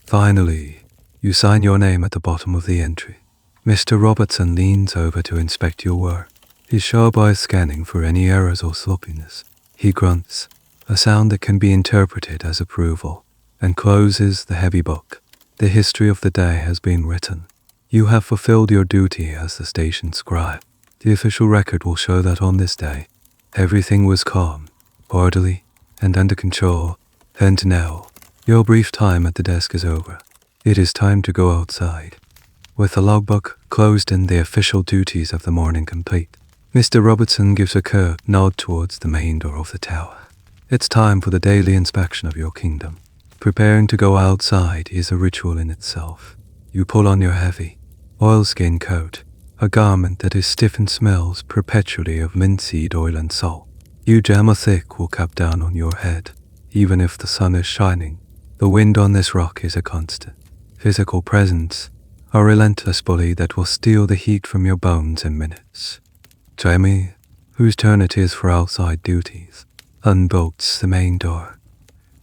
Finally, you sign your name at the bottom of the entry. Mr. Robertson leans over to inspect your work, his sharp eyes scanning for any errors or sloppiness. He grunts, a sound that can be interpreted as approval, and closes the heavy book. The history of the day has been written. You have fulfilled your duty as the station scribe. The official record will show that on this day, everything was calm, orderly, and under control. And now, your brief time at the desk is over. It is time to go outside. With the logbook closed and the official duties of the morning complete, Mr. Robertson gives a curt nod towards the main door of the tower. It's time for the daily inspection of your kingdom. Preparing to go outside is a ritual in itself. You pull on your heavy, oilskin coat, a garment that is stiff and smells perpetually of linseed oil and salt. You jam a thick wool cap down on your head. Even if the sun is shining, the wind on this rock is a constant. Physical presence, a relentless bully that will steal the heat from your bones in minutes. Jamie, whose turn it is for outside duties, unbolts the main door.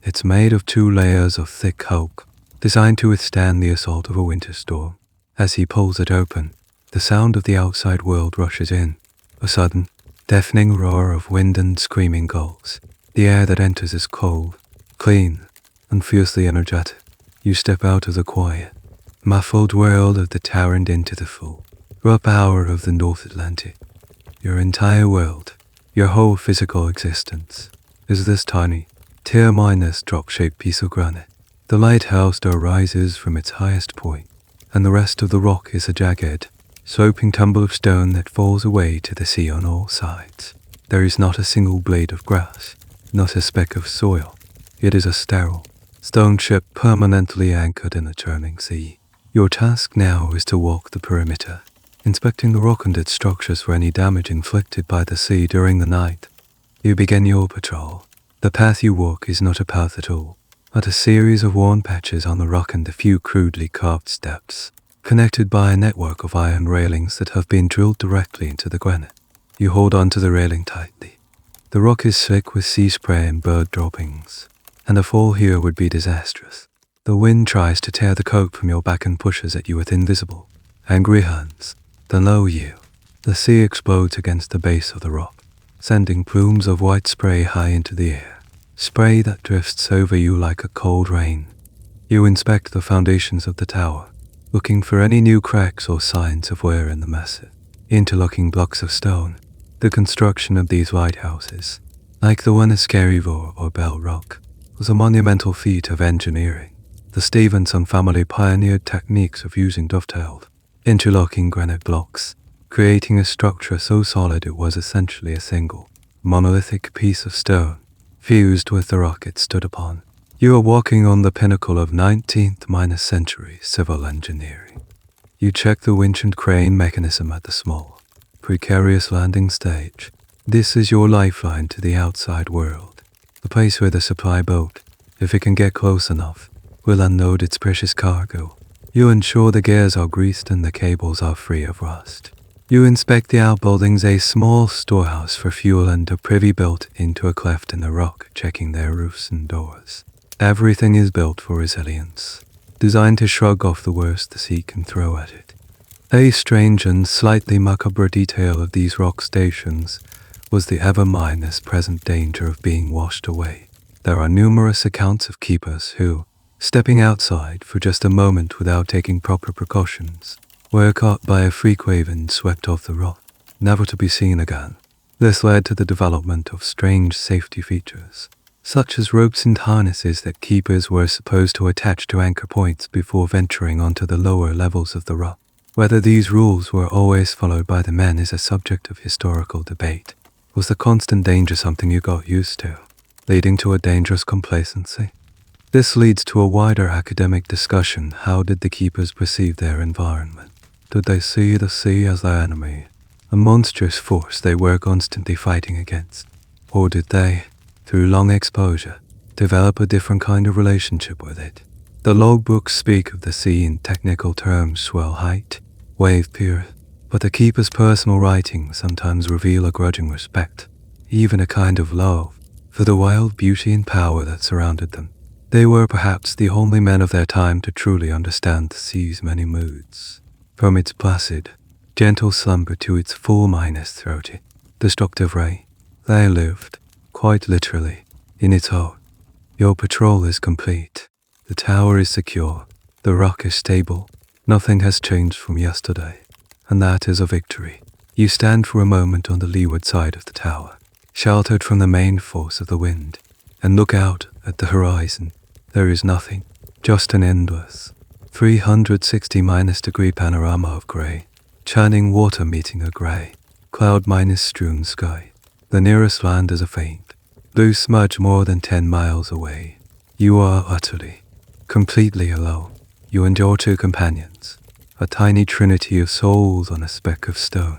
It's made of 2 layers of thick oak, designed to withstand the assault of a winter storm. As he pulls it open, the sound of the outside world rushes in, a sudden, deafening roar of wind and screaming gulls. The air that enters is cold, clean, and fiercely energetic. You step out of the quiet, muffled world of the tower and into the full, raw power of the North Atlantic. Your entire world, your whole physical existence, is this tiny, tear-minus drop-shaped piece of granite. The lighthouse door rises from its highest point, and the rest of the rock is a jagged, sloping tumble of stone that falls away to the sea on all sides. There is not a single blade of grass, not a speck of soil. It is a sterile, stone ship permanently anchored in a churning sea. Your task now is to walk the perimeter, inspecting the rock and its structures for any damage inflicted by the sea during the night. You begin your patrol. The path you walk is not a path at all, but a series of worn patches on the rock and a few crudely carved steps, connected by a network of iron railings that have been drilled directly into the granite. You hold on to the railing tightly. The rock is thick with sea spray and bird droppings, and a fall here would be disastrous. The wind tries to tear the coat from your back and pushes at you with invisible, angry hands. Then lower you. The sea explodes against the base of the rock, sending plumes of white spray high into the air, spray that drifts over you like a cold rain. You inspect the foundations of the tower, looking for any new cracks or signs of wear in the massive, interlocking blocks of stone. The construction of these lighthouses, like the one at Scaryville or Bell Rock, was a monumental feat of engineering. The Stevenson family pioneered techniques of using dovetailed, interlocking granite blocks, creating a structure so solid it was essentially a single, monolithic piece of stone, fused with the rock it stood upon. You are walking on the pinnacle of 19th-century civil engineering. You check the winch and crane mechanism at the small, precarious landing stage. This is your lifeline to the outside world, the place where the supply boat, if it can get close enough, will unload its precious cargo. You ensure the gears are greased and the cables are free of rust. You inspect the outbuildings, a small storehouse for fuel and a privy built into a cleft in the rock, checking their roofs and doors. Everything is built for resilience, designed to shrug off the worst the sea can throw at it. A strange and slightly macabre detail of these rock stations was the ever-minus present danger of being washed away. There are numerous accounts of keepers who, stepping outside for just a moment without taking proper precautions, were caught by a freak wave and swept off the rock, never to be seen again. This led to the development of strange safety features, such as ropes and harnesses that keepers were supposed to attach to anchor points before venturing onto the lower levels of the rock. Whether these rules were always followed by the men is a subject of historical debate. Was the constant danger something you got used to, leading to a dangerous complacency? This leads to a wider academic discussion. How did the keepers perceive their environment? Did they see the sea as their enemy, a monstrous force they were constantly fighting against? Or did they, through long exposure, develop a different kind of relationship with it? The logbooks speak of the sea in technical terms: swell height, wave period, But the keeper's personal writings sometimes reveal a grudging respect, even a kind of love, for the wild beauty and power that surrounded them. They were perhaps the only men of their time to truly understand the sea's many moods. From its placid, gentle slumber to its full -30, destructive ray, they lived, quite literally, in its heart. Your patrol is complete. The tower is secure. The rock is stable. Nothing has changed from yesterday. And that is a victory. You stand for a moment on the leeward side of the tower, sheltered from the main force of the wind, and look out at the horizon. There is nothing, just an endless, 360-degree panorama of grey, churning water meeting a grey, cloud-strewn sky. The nearest land is a faint, blue smudge more than 10 miles away. You are utterly, completely alone. You endure 2 companions, a tiny trinity of souls on a speck of stone,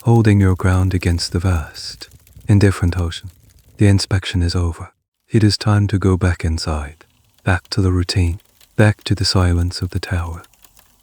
holding your ground against the vast, indifferent ocean. The inspection is over. It is time to go back inside, back to the routine, back to the silence of the tower.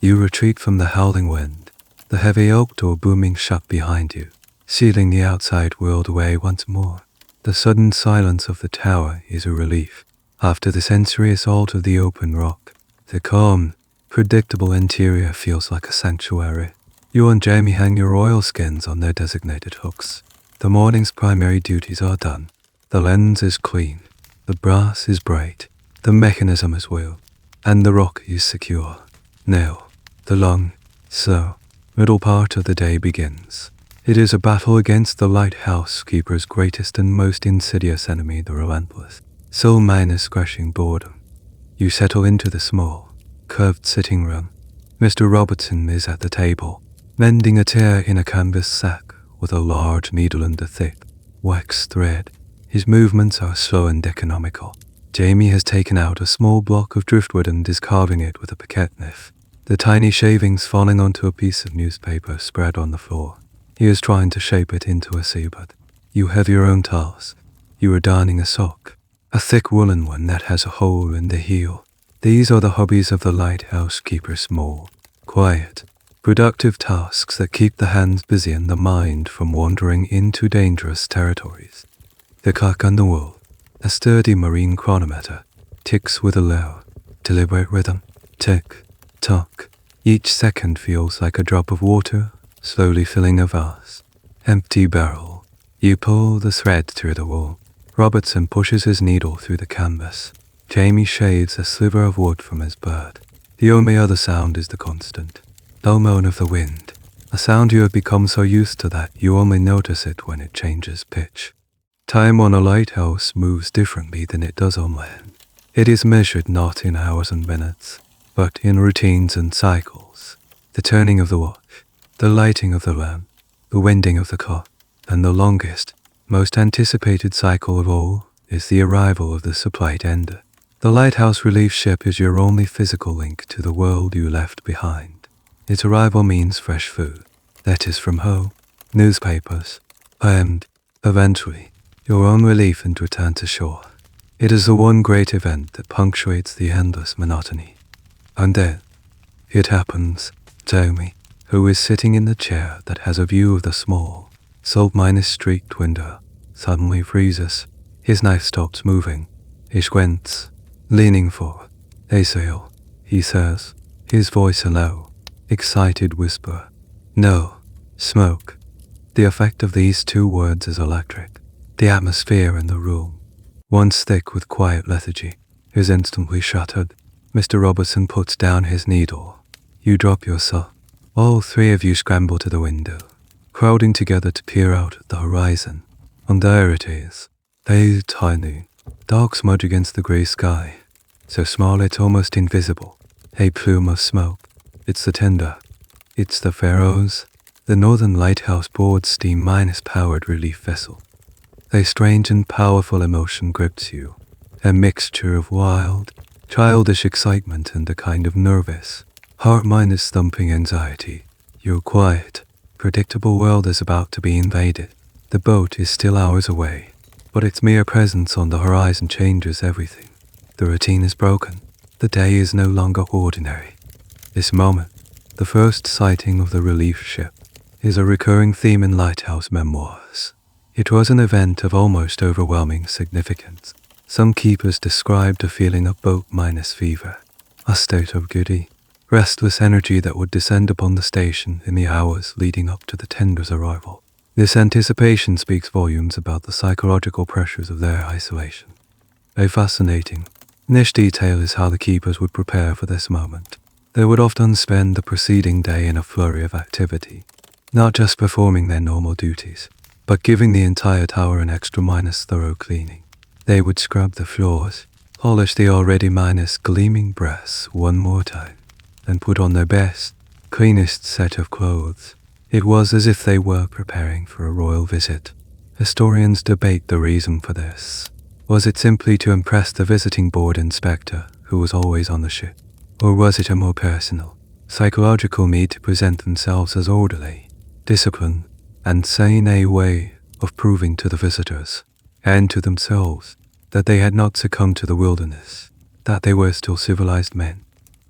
You retreat from the howling wind, the heavy oak door booming shut behind you, sealing the outside world away once more. The sudden silence of the tower is a relief. After the sensory assault of the open rock, the calm, predictable interior feels like a sanctuary. You and Jamie hang your oilskins on their designated hooks. The morning's primary duties are done. The lens is clean, the brass is bright, the mechanism is well, and the rock is secure. Now, the long, slow, middle part of the day begins. It is a battle against the Lighthouse Keeper's greatest and most insidious enemy, the relentless, soul-crushing boredom. You settle into the small, curved sitting room. Mr. Robertson is at the table, mending a tear in a canvas sack with a large needle and a thick, wax thread. His movements are slow and economical. Jamie has taken out a small block of driftwood and is carving it with a pocket knife, the tiny shavings falling onto a piece of newspaper spread on the floor. He is trying to shape it into a seabird. You have your own task. You are darning a sock, a thick woolen one that has a hole in the heel. These are the hobbies of the Lighthouse Keeper: small, quiet, productive tasks that keep the hands busy and the mind from wandering into dangerous territories. The clock on the wall, a sturdy marine chronometer, ticks with a low, deliberate rhythm. Tick, tock. Each second feels like a drop of water, slowly filling a vast, empty barrel. You pull the thread through the wool. Robertson pushes his needle through the canvas. Jamie shaves a sliver of wood from his bird. The only other sound is the constant, dull moan of the wind, a sound you have become so used to that you only notice it when it changes pitch. Time on a lighthouse moves differently than it does on land. It is measured not in hours and minutes, but in routines and cycles. The turning of the watch, the lighting of the lamp, the winding of the clock, and the longest, most anticipated cycle of all is the arrival of the supply tender. The lighthouse relief ship is your only physical link to the world you left behind. Its arrival means fresh food, letters from home, newspapers, and, eventually, your own relief and return to shore. It is the one great event that punctuates the endless monotony. And then, it happens. Jamie, who is sitting in the chair that has a view of the small, salt-streaked window, suddenly freezes. His knife stops moving. He squints, leaning forward. "Hey, sail," he says, his voice a low, excited whisper. "No, smoke." The effect of these 2 words is electric. The atmosphere in the room, once thick with quiet lethargy, is instantly shattered. Mr. Robertson puts down his needle. You drop your sock. All 3 of you scramble to the window, crowding together to peer out at the horizon. And there it is, a tiny, dark smudge against the grey sky, so small it's almost invisible, a plume of smoke. It's the tender. It's the Faroes, the Northern Lighthouse Board steam-powered relief vessel. A strange and powerful emotion grips you, a mixture of wild, childish excitement and a kind of nervous, heart-thumping anxiety. Your quiet, predictable world is about to be invaded. The boat is still hours away, but its mere presence on the horizon changes everything. The routine is broken. The day is no longer ordinary. This moment, the first sighting of the relief ship, is a recurring theme in Lighthouse memoirs. It was an event of almost overwhelming significance. Some keepers described a feeling of boat-minus fever, a state of giddy, restless energy that would descend upon the station in the hours leading up to the tender's arrival. This anticipation speaks volumes about the psychological pressures of their isolation. A fascinating niche detail is how the keepers would prepare for this moment. They would often spend the preceding day in a flurry of activity, not just performing their normal duties, but giving the entire tower an extra minus thorough cleaning. They would scrub the floors, polish the already minus gleaming brass one more time, and put on their best, cleanest set of clothes. It was as if they were preparing for a royal visit. Historians debate the reason for this. Was it simply to impress the visiting board inspector, who was always on the ship? Or was it a more personal, psychological need to present themselves as orderly, disciplined, and sane, a way of proving to the visitors, and to themselves, that they had not succumbed to the wilderness, that they were still civilized men?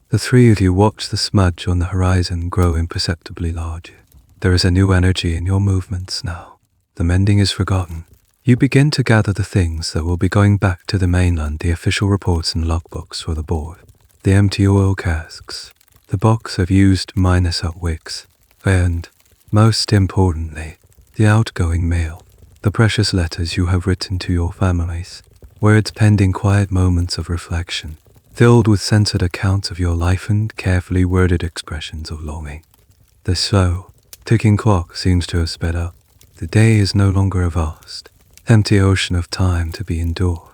The three of you watch the smudge on the horizon grow imperceptibly larger. There is a new energy in your movements now. The mending is forgotten. You begin to gather the things that will be going back to the mainland, the official reports and logbooks for the board, the empty oil casks, the box of used minus-up wicks, and, most importantly, the outgoing mail, the precious letters you have written to your families, words penned in quiet moments of reflection, filled with censored accounts of your life and carefully worded expressions of longing. The slow, ticking clock seems to have sped up. The day is no longer a vast, empty ocean of time to be endured.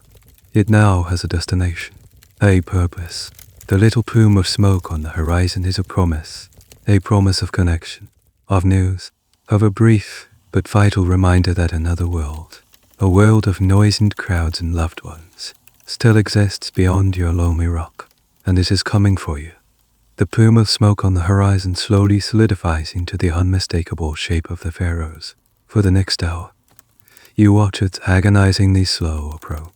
It now has a destination, a purpose. The little plume of smoke on the horizon is a promise of connection, of news, of a brief but vital reminder that another world, a world of noise and crowds and loved ones, still exists beyond your lonely rock, and it is coming for you. The plume of smoke on the horizon slowly solidifies into the unmistakable shape of the Faroes. For the next hour, you watch its agonizingly slow approach.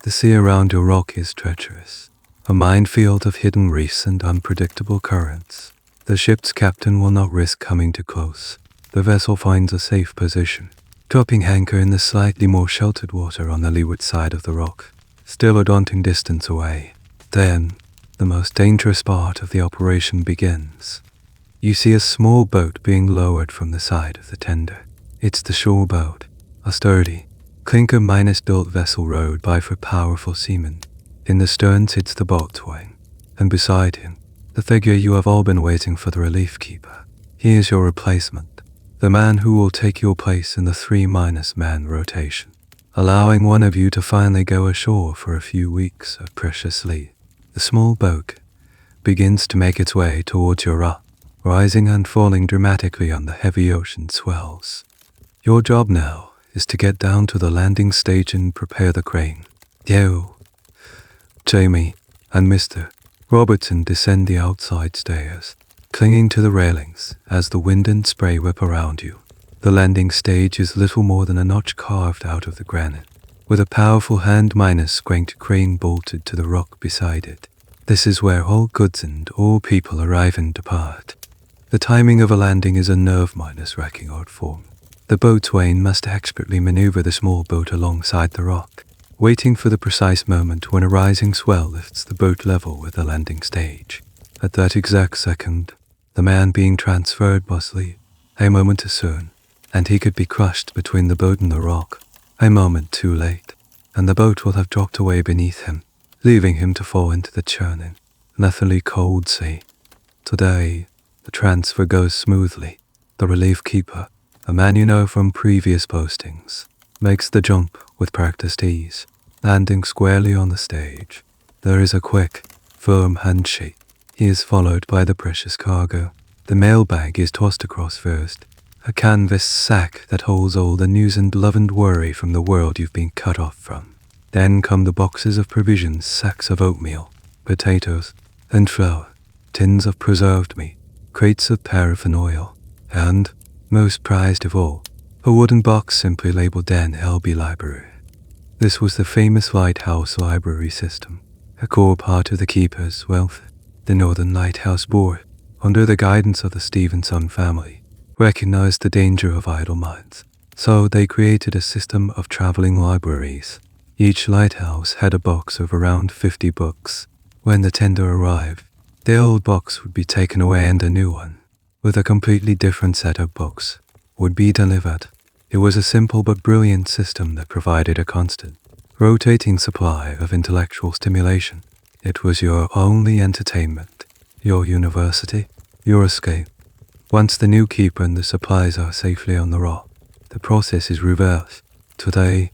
The sea around your rock is treacherous, a minefield of hidden reefs and unpredictable currents. The ship's captain will not risk coming too close. The vessel finds a safe position, dropping anchor in the slightly more sheltered water on the leeward side of the rock, still a daunting distance away. Then, the most dangerous part of the operation begins. You see a small boat being lowered from the side of the tender. It's the shore boat, a sturdy, clinker-built vessel rowed by four powerful seamen. In the stern sits the boatswain, and beside him, the figure you have all been waiting for, the relief keeper. He is your replacement, the man who will take your place in the 3-man rotation, allowing one of you to finally go ashore for a few weeks of precious sleep. The small boat begins to make its way towards your rock, rising and falling dramatically on the heavy ocean swells. Your job now is to get down to the landing stage and prepare the crane. You, Jamie, and Mr. Robertson descend the outside stairs, clinging to the railings as the wind and spray whip around you. The landing stage is little more than a notch carved out of the granite, with a powerful hand-cranked crane bolted to the rock beside it. This is where all goods and all people arrive and depart. The timing of a landing is a nerve-wracking art form. The boatswain must expertly maneuver the small boat alongside the rock, waiting for the precise moment when a rising swell lifts the boat level with the landing stage. At that exact second, the man being transferred must leave. A moment too soon, and he could be crushed between the boat and the rock. A moment too late, and the boat will have dropped away beneath him, leaving him to fall into the churning, lethally cold sea. Today, the transfer goes smoothly. The relief keeper, a man you know from previous postings, makes the jump with practiced ease, landing squarely on the stage. There is a quick, firm handshake. He is followed by the precious cargo. The mailbag is tossed across first, a canvas sack that holds all the news and love and worry from the world you've been cut off from. Then come the boxes of provisions, sacks of oatmeal, potatoes, and flour, tins of preserved meat, crates of paraffin oil, and, most prized of all, a wooden box simply labeled NLB Library. This was the famous Lighthouse Library System, a core part of the keeper's wealth. The Northern Lighthouse Board, under the guidance of the Stevenson family, recognized the danger of idle minds. So they created a system of traveling libraries. Each lighthouse had a box of around 50 books. When the tender arrived, the old box would be taken away and a new one, with a completely different set of books, would be delivered. It was a simple but brilliant system that provided a constant, rotating supply of intellectual stimulation. It was your only entertainment, your university, your escape. Once the new keeper and the supplies are safely on the rock, the process is reversed. Today,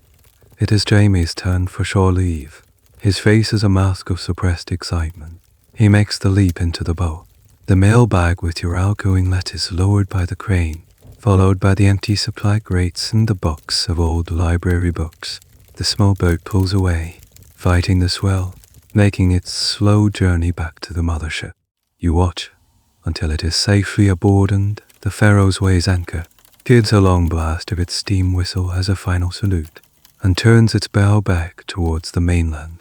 it is Jamie's turn for shore leave. His face is a mask of suppressed excitement. He makes the leap into the boat. The mailbag with your outgoing letters lowered by the crane, followed by the empty supply crates and the box of old library books. The small boat pulls away, fighting the swell, making its slow journey back to the mothership. You watch until it is safely aboard and the Pharaoh's weighs anchor, gives a long blast of its steam whistle as a final salute, and turns its bow back towards the mainland.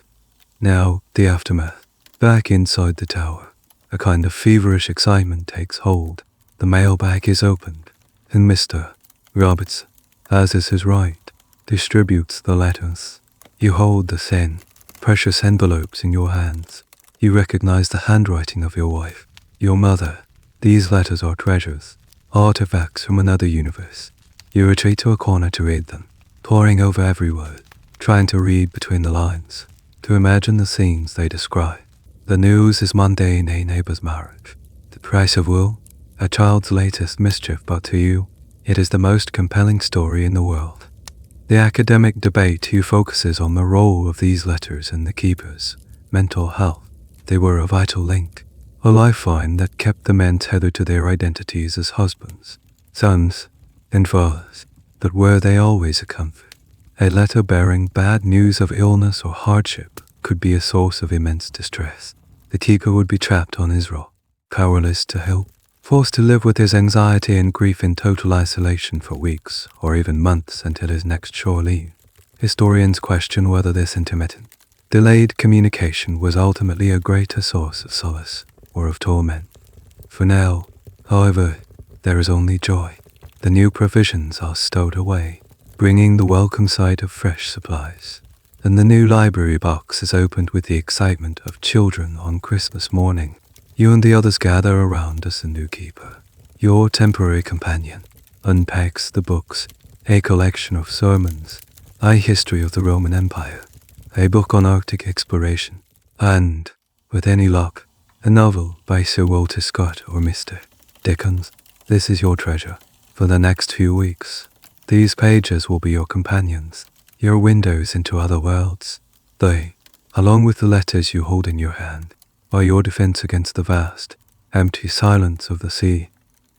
Now, the aftermath. Back inside the tower, a kind of feverish excitement takes hold. The mailbag is opened, and Mr. Roberts, as is his right, distributes the letters. You hold the thin, precious envelopes in your hands. You recognize the handwriting of your wife, your mother. These letters are treasures, artifacts from another universe. You retreat to a corner to read them, poring over every word, trying to read between the lines, to imagine the scenes they describe. The news is mundane: a neighbor's marriage, the price of wool, a child's latest mischief, but to you, it is the most compelling story in the world. The academic debate here focuses on the role of these letters in the keeper's mental health. They were a vital link, a lifeline that kept the men tethered to their identities as husbands, sons, and fathers. But were they always a comfort? A letter bearing bad news of illness or hardship could be a source of immense distress. The keeper would be trapped on his rock, powerless to help, forced to live with his anxiety and grief in total isolation for weeks or even months until his next shore leave. Historians question whether this intermittent, delayed communication was ultimately a greater source of solace or of torment. For now, however, there is only joy. The new provisions are stowed away, bringing the welcome sight of fresh supplies. And the new library box is opened with the excitement of children on Christmas morning. You and the others gather around as the new keeper, your temporary companion, unpacks the books, a collection of sermons, a history of the Roman Empire, a book on Arctic exploration, and, with any luck, a novel by Sir Walter Scott or Mr. Dickens. This is your treasure. For the next few weeks, these pages will be your companions, your windows into other worlds. They, along with the letters you hold in your hand, are your defense against the vast, empty silence of the sea.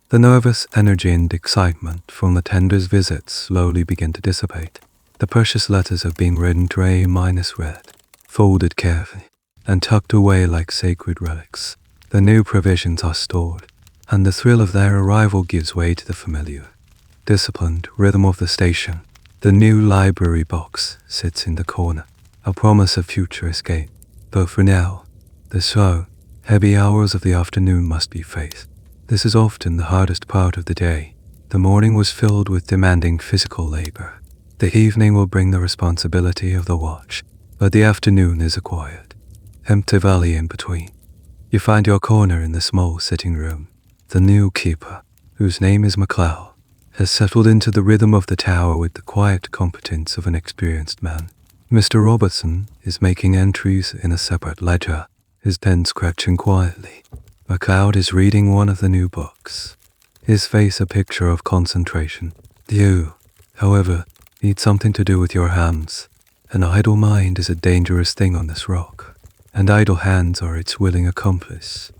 The nervous energy and excitement from the tender's visits slowly begin to dissipate. The precious letters have been written tray-read, folded carefully, and tucked away like sacred relics. The new provisions are stored, and the thrill of their arrival gives way to the familiar, disciplined rhythm of the station. The new library box sits in the corner, a promise of future escape. But for now, the slow, heavy hours of the afternoon must be faced. This is often the hardest part of the day. The morning was filled with demanding physical labor. The evening will bring the responsibility of the watch, but the afternoon is a quiet, empty valley in between. You find your corner in the small sitting room. The new keeper, whose name is MacLeod, has settled into the rhythm of the tower with the quiet competence of an experienced man. Mr. Robertson is making entries in a separate ledger, his pen scratching quietly. MacLeod is reading one of the new books, his face a picture of concentration. You, however, need something to do with your hands. An idle mind is a dangerous thing on this rock, and idle hands are its willing accomplice.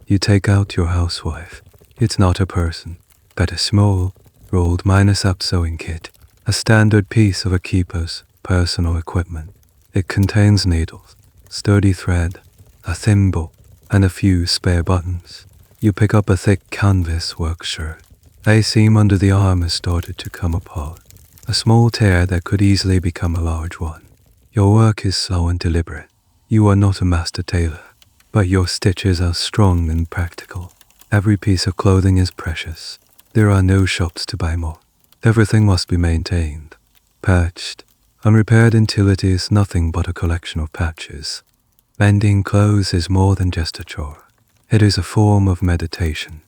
You take out your housewife. It's not a person, but a small, rolled minus-up sewing kit, a standard piece of a keeper's personal equipment. It contains needles, sturdy thread, a thimble, and a few spare buttons. You pick up a thick canvas work shirt. A seam under the arm has started to come apart, a small tear that could easily become a large one. Your work is slow and deliberate. You are not a master tailor, but your stitches are strong and practical. Every piece of clothing is precious. There are no shops to buy more. Everything must be maintained, patched, unrepaired until it is nothing but a collection of patches. Mending clothes is more than just a chore. It is a form of meditation.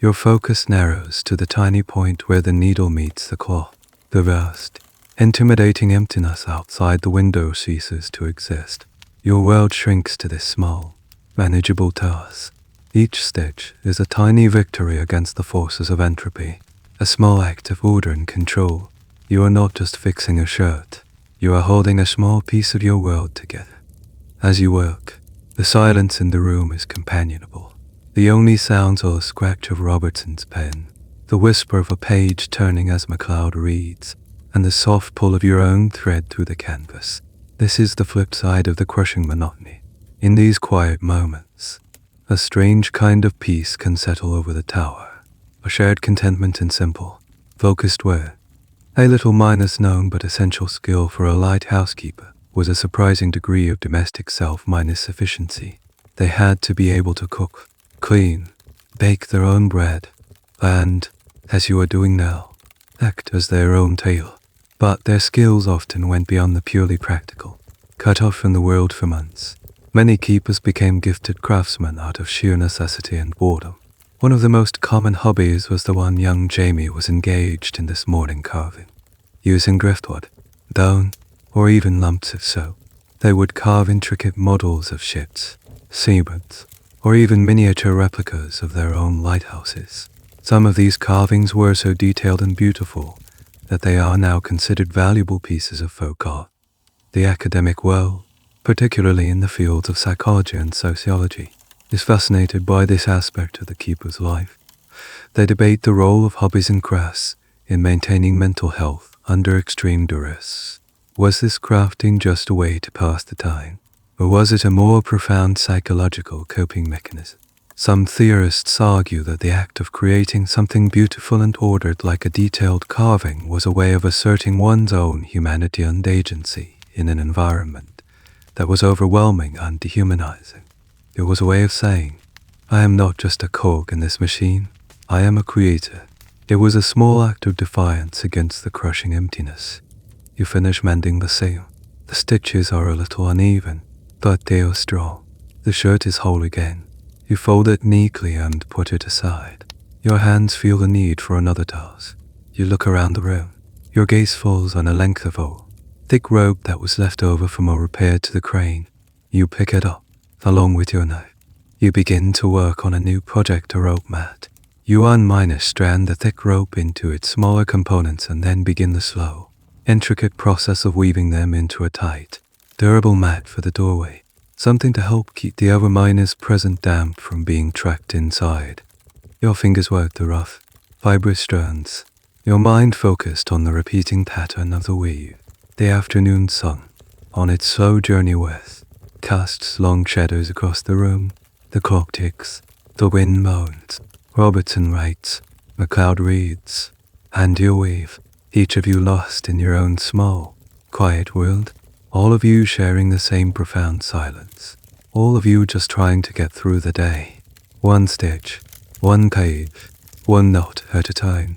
Your focus narrows to the tiny point where the needle meets the cloth. The vast, intimidating emptiness outside the window ceases to exist. Your world shrinks to this small, manageable task. Each stitch is a tiny victory against the forces of entropy, a small act of order and control. You are not just fixing a shirt, you are holding a small piece of your world together. As you work, the silence in the room is companionable. The only sounds are the scratch of Robertson's pen, the whisper of a page turning as MacLeod reads, and the soft pull of your own thread through the canvas. This is the flip side of the crushing monotony. In these quiet moments, a strange kind of peace can settle over the tower, a shared contentment in simple, focused work. A little minus known but essential skill for a lighthouse keeper was a surprising degree of domestic self-sufficiency. They had to be able to cook, clean, bake their own bread, and, as you are doing now, act as their own tailor. But their skills often went beyond the purely practical. Cut off from the world for months, many keepers became gifted craftsmen out of sheer necessity and boredom. One of the most common hobbies was the one young Jamie was engaged in this morning: carving. Using driftwood, down, or even lumps of soap, they would carve intricate models of ships, seabirds, or even miniature replicas of their own lighthouses. Some of these carvings were so detailed and beautiful that they are now considered valuable pieces of folk art. The academic world, particularly in the fields of psychology and sociology, is fascinated by this aspect of the keeper's life. They debate the role of hobbies and crafts in maintaining mental health under extreme duress. Was this crafting just a way to pass the time, or was it a more profound psychological coping mechanism? Some theorists argue that the act of creating something beautiful and ordered like a detailed carving was a way of asserting one's own humanity and agency in an environment that was overwhelming and dehumanizing. It was a way of saying, I am not just a cog in this machine, I am a creator. It was a small act of defiance against the crushing emptiness. You finish mending the sail. The stitches are a little uneven, but they are strong. The shirt is whole again. You fold it neatly and put it aside. Your hands feel the need for another task. You look around the room. Your gaze falls on a length of old, thick rope that was left over from a repair to the crane. You pick it up, along with your knife. You begin to work on a new project, a rope mat. You strand the thick rope into its smaller components and then begin the slow, intricate process of weaving them into a tight, durable mat for the doorway. Something to help keep the other miners present damp from being trapped inside. Your fingers work the rough, fibrous strands, your mind focused on the repeating pattern of the weave. The afternoon sun, on its slow journey west, casts long shadows across the room. The clock ticks, the wind moans. Robertson writes, MacLeod reads, and you weave, each of you lost in your own small, quiet world. All of you sharing the same profound silence. All of you just trying to get through the day. One stitch, one page, one knot at a time.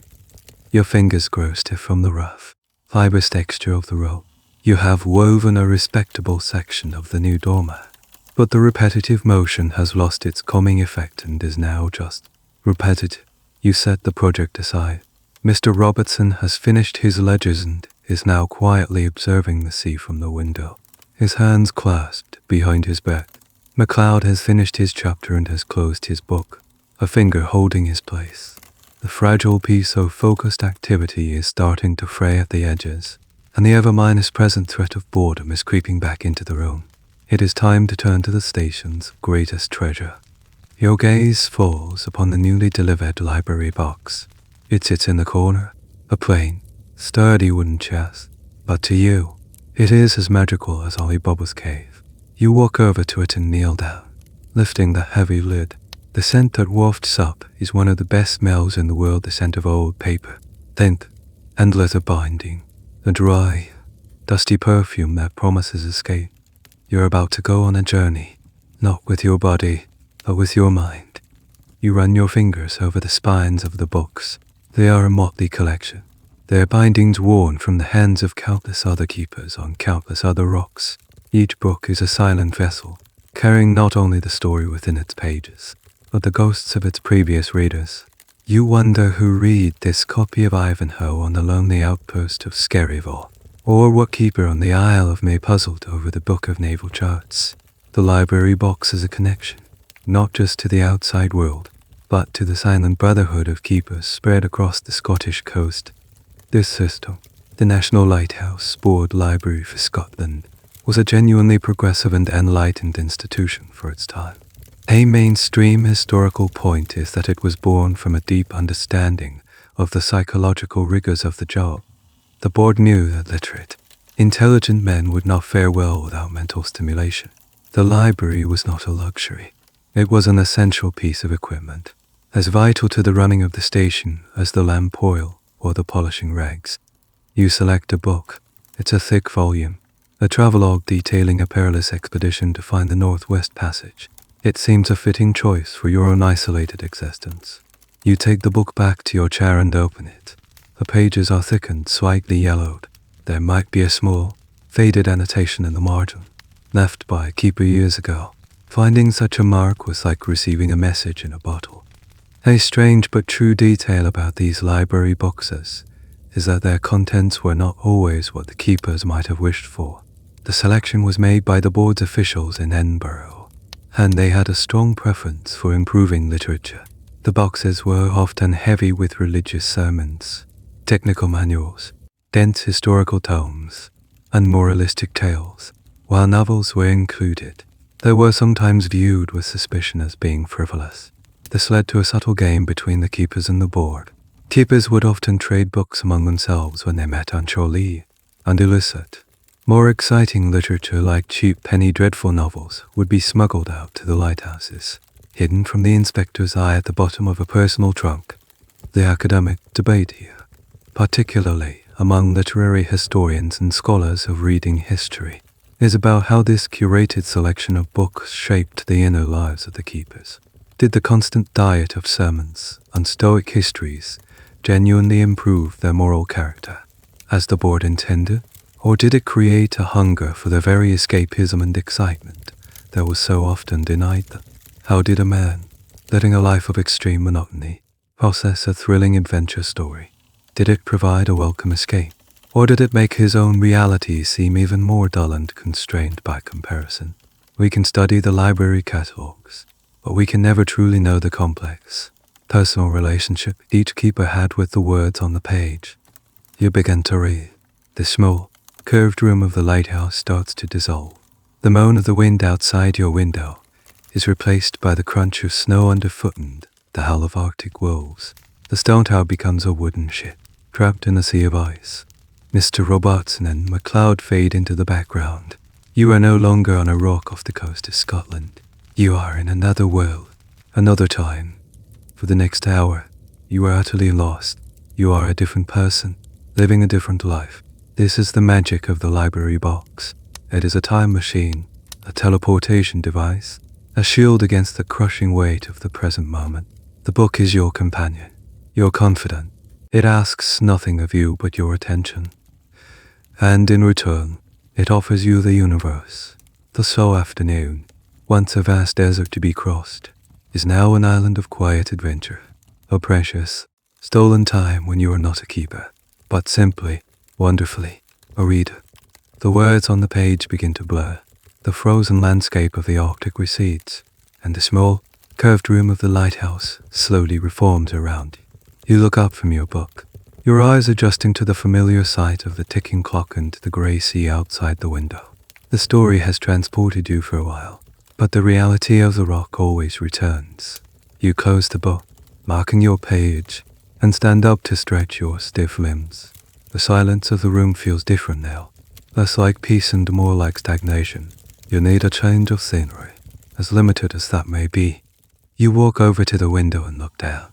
Your fingers grow stiff from the rough, fibrous texture of the rope. You have woven a respectable section of the new doormat, but the repetitive motion has lost its calming effect and is now just repetitive. You set the project aside. Mr. Robertson has finished his ledgers and is now quietly observing the sea from the window, his hands clasped behind his back. MacLeod has finished his chapter and has closed his book, a finger holding his place. The fragile piece of focused activity is starting to fray at the edges, and the ever-present threat of boredom is creeping back into the room. It is time to turn to the station's greatest treasure. Your gaze falls upon the newly delivered library box. It sits in the corner, a plain, sturdy wooden chest, but to you, it is as magical as Ali Baba's cave. You walk over to it and kneel down, lifting the heavy lid. The scent that wafts up is one of the best smells in the world, the scent of old paper, thin, and leather binding, a dry, dusty perfume that promises escape. You're about to go on a journey, not with your body, but with your mind. You run your fingers over the spines of the books, They are a motley collection, their bindings worn from the hands of countless other keepers on countless other rocks. Each book is a silent vessel, carrying not only the story within its pages, but the ghosts of its previous readers. You wonder who read this copy of Ivanhoe on the lonely outpost of Skerryville, or what keeper on the Isle of May puzzled over the Book of Naval Charts. The library box is a connection, not just to the outside world, but to the silent brotherhood of keepers spread across the Scottish coast. This system, the National Lighthouse Board Library for Scotland, was a genuinely progressive and enlightened institution for its time. A mainstream historical point is that it was born from a deep understanding of the psychological rigors of the job. The board knew that literate, intelligent men would not fare well without mental stimulation. The library was not a luxury. It was an essential piece of equipment, as vital to the running of the station as the lamp oil or the polishing rags. You select a book. It's a thick volume, a travelogue detailing a perilous expedition to find the Northwest Passage. It seems a fitting choice for your own isolated existence. You take the book back to your chair and open it. The pages are thickened, slightly yellowed. There might be a small, faded annotation in the margin, left by a keeper years ago. Finding such a mark was like receiving a message in a bottle. A strange but true detail about these library boxes is that their contents were not always what the keepers might have wished for. The selection was made by the board's officials in Edinburgh, and they had a strong preference for improving literature. The boxes were often heavy with religious sermons, technical manuals, dense historical tomes, and moralistic tales. While novels were included, they were sometimes viewed with suspicion as being frivolous. This led to a subtle game between the keepers and the board. Keepers would often trade books among themselves when they met on shore leave, and illicit, more exciting literature like cheap penny dreadful novels would be smuggled out to the lighthouses, hidden from the inspector's eye at the bottom of a personal trunk. The academic debate here, particularly among literary historians and scholars of reading history, is about how this curated selection of books shaped the inner lives of the keepers. Did the constant diet of sermons and stoic histories genuinely improve their moral character, as the board intended, or did it create a hunger for the very escapism and excitement that was so often denied them? How did a man, living a life of extreme monotony, process a thrilling adventure story? Did it provide a welcome escape, or did it make his own reality seem even more dull and constrained by comparison? We can study the library catalogues, but we can never truly know the complex, personal relationship each keeper had with the words on the page. You begin to read. The small, curved room of the lighthouse starts to dissolve. The moan of the wind outside your window is replaced by the crunch of snow underfoot and the howl of Arctic wolves. The stone tower becomes a wooden ship, trapped in a sea of ice. Mr. Robertson and MacLeod fade into the background. You are no longer on a rock off the coast of Scotland. You are in another world, another time. For the next hour, you are utterly lost. You are a different person, living a different life. This is the magic of the library box. It is a time machine, a teleportation device, a shield against the crushing weight of the present moment. The book is your companion, your confidant. It asks nothing of you but your attention. And in return, it offers you the universe. The slow afternoon, once a vast desert to be crossed, is now an island of quiet adventure, a precious, stolen time when you are not a keeper, but simply, wonderfully, a reader. The words on the page begin to blur. The frozen landscape of the Arctic recedes, and the small, curved room of the lighthouse slowly reforms around you. You look up from your book, your eyes adjusting to the familiar sight of the ticking clock and the grey sea outside the window. The story has transported you for a while, but the reality of the rock always returns. You close the book, marking your page, and stand up to stretch your stiff limbs. The silence of the room feels different now, less like peace and more like stagnation. You need a change of scenery, as limited as that may be. You walk over to the window and look down.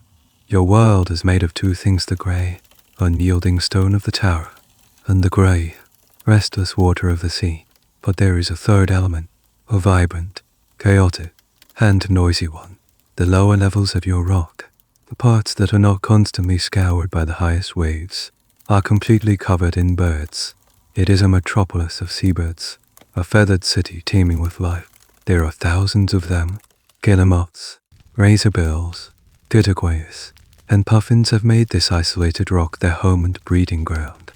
Your world is made of two things: the grey, unyielding stone of the tower, and the grey, restless water of the sea. But there is a third element, a vibrant, chaotic, and noisy one: the lower levels of your rock. The parts that are not constantly scoured by the highest waves are completely covered in birds. It is a metropolis of seabirds, a feathered city teeming with life. There are thousands of them. Guillemots, razorbills, titaquays, and puffins have made this isolated rock their home and breeding ground.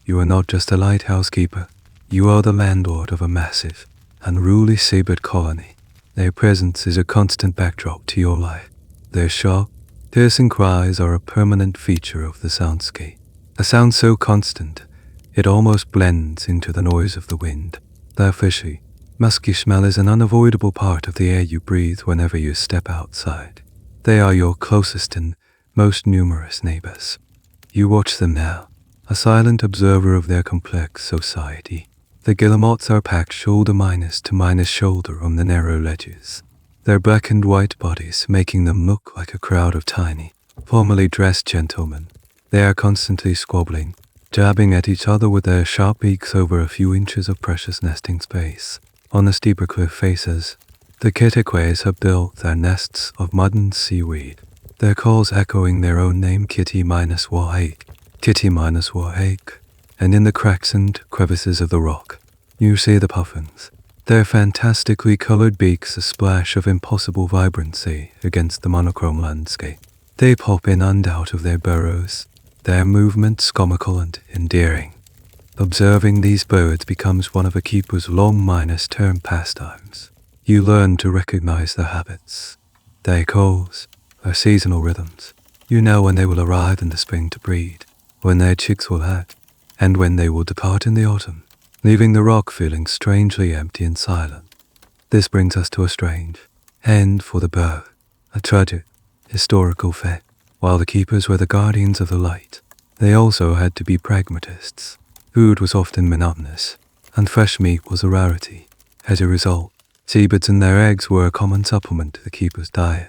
You are not just a lighthouse keeper, you are the landlord of a massive, unruly seabird colony. Their presence is a constant backdrop to your life. Their sharp, piercing cries are a permanent feature of the soundscape. A sound so constant, it almost blends into the noise of the wind. Their fishy, musky smell is an unavoidable part of the air you breathe whenever you step outside. They are your closest and most numerous neighbors. You watch them now, a silent observer of their complex society. The guillemots are packed shoulder to minus shoulder on the narrow ledges, their black and white bodies making them look like a crowd of tiny, formally dressed gentlemen. They are constantly squabbling, jabbing at each other with their sharp beaks over a few inches of precious nesting space. On the steeper cliff faces, the titaquays have built their nests of mud and seaweed, their calls echoing their own name, kitty-wa-ake, kitty-wa-ake. And in the cracks and crevices of the rock, you see the puffins, their fantastically colored beaks a splash of impossible vibrancy against the monochrome landscape. They pop in and out of their burrows, their movements comical and endearing. Observing these birds becomes one of a keeper's long-term pastimes. You learn to recognize their habits, their calls, their seasonal rhythms. You know when they will arrive in the spring to breed, when their chicks will hatch, and when they will depart in the autumn, leaving the rock feeling strangely empty and silent. This brings us to a strange, and for the bird, a tragic, historical fact. While the keepers were the guardians of the light, they also had to be pragmatists. Food was often monotonous, and fresh meat was a rarity. As a result, seabirds and their eggs were a common supplement to the keeper's diet.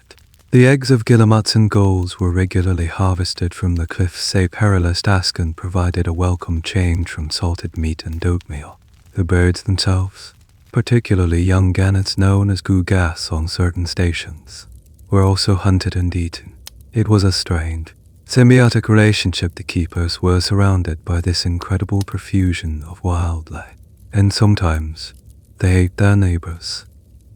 The eggs of guillemots and gulls were regularly harvested from the cliffs. A perilous task and provided a welcome change from salted meat and oatmeal. The birds themselves, particularly young gannets known as gugas on certain stations, were also hunted and eaten. It was a strange, symbiotic relationship. The keepers were surrounded by this incredible profusion of wildlife, and sometimes they ate their neighbors.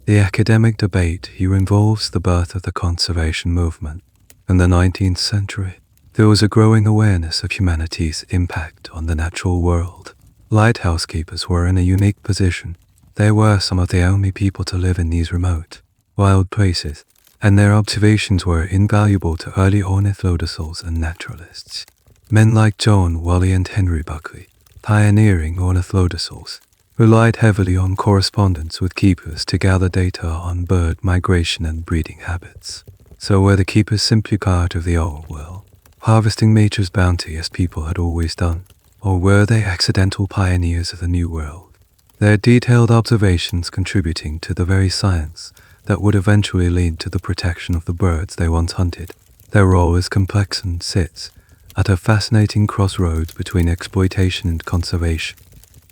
The academic debate here involves the birth of the conservation movement. In the 19th century, there was a growing awareness of humanity's impact on the natural world. Lighthouse keepers were in a unique position. They were some of the only people to live in these remote, wild places, and their observations were invaluable to early ornithologers and naturalists. Men like John Wally and Henry Buckley, pioneering ornithologers, relied heavily on correspondence with keepers to gather data on bird migration and breeding habits. So were the keepers simply part of the old world, harvesting nature's bounty as people had always done, or were they accidental pioneers of the new world, their detailed observations contributing to the very science that would eventually lead to the protection of the birds they once hunted? Their role is complex and sits at a fascinating crossroads between exploitation and conservation.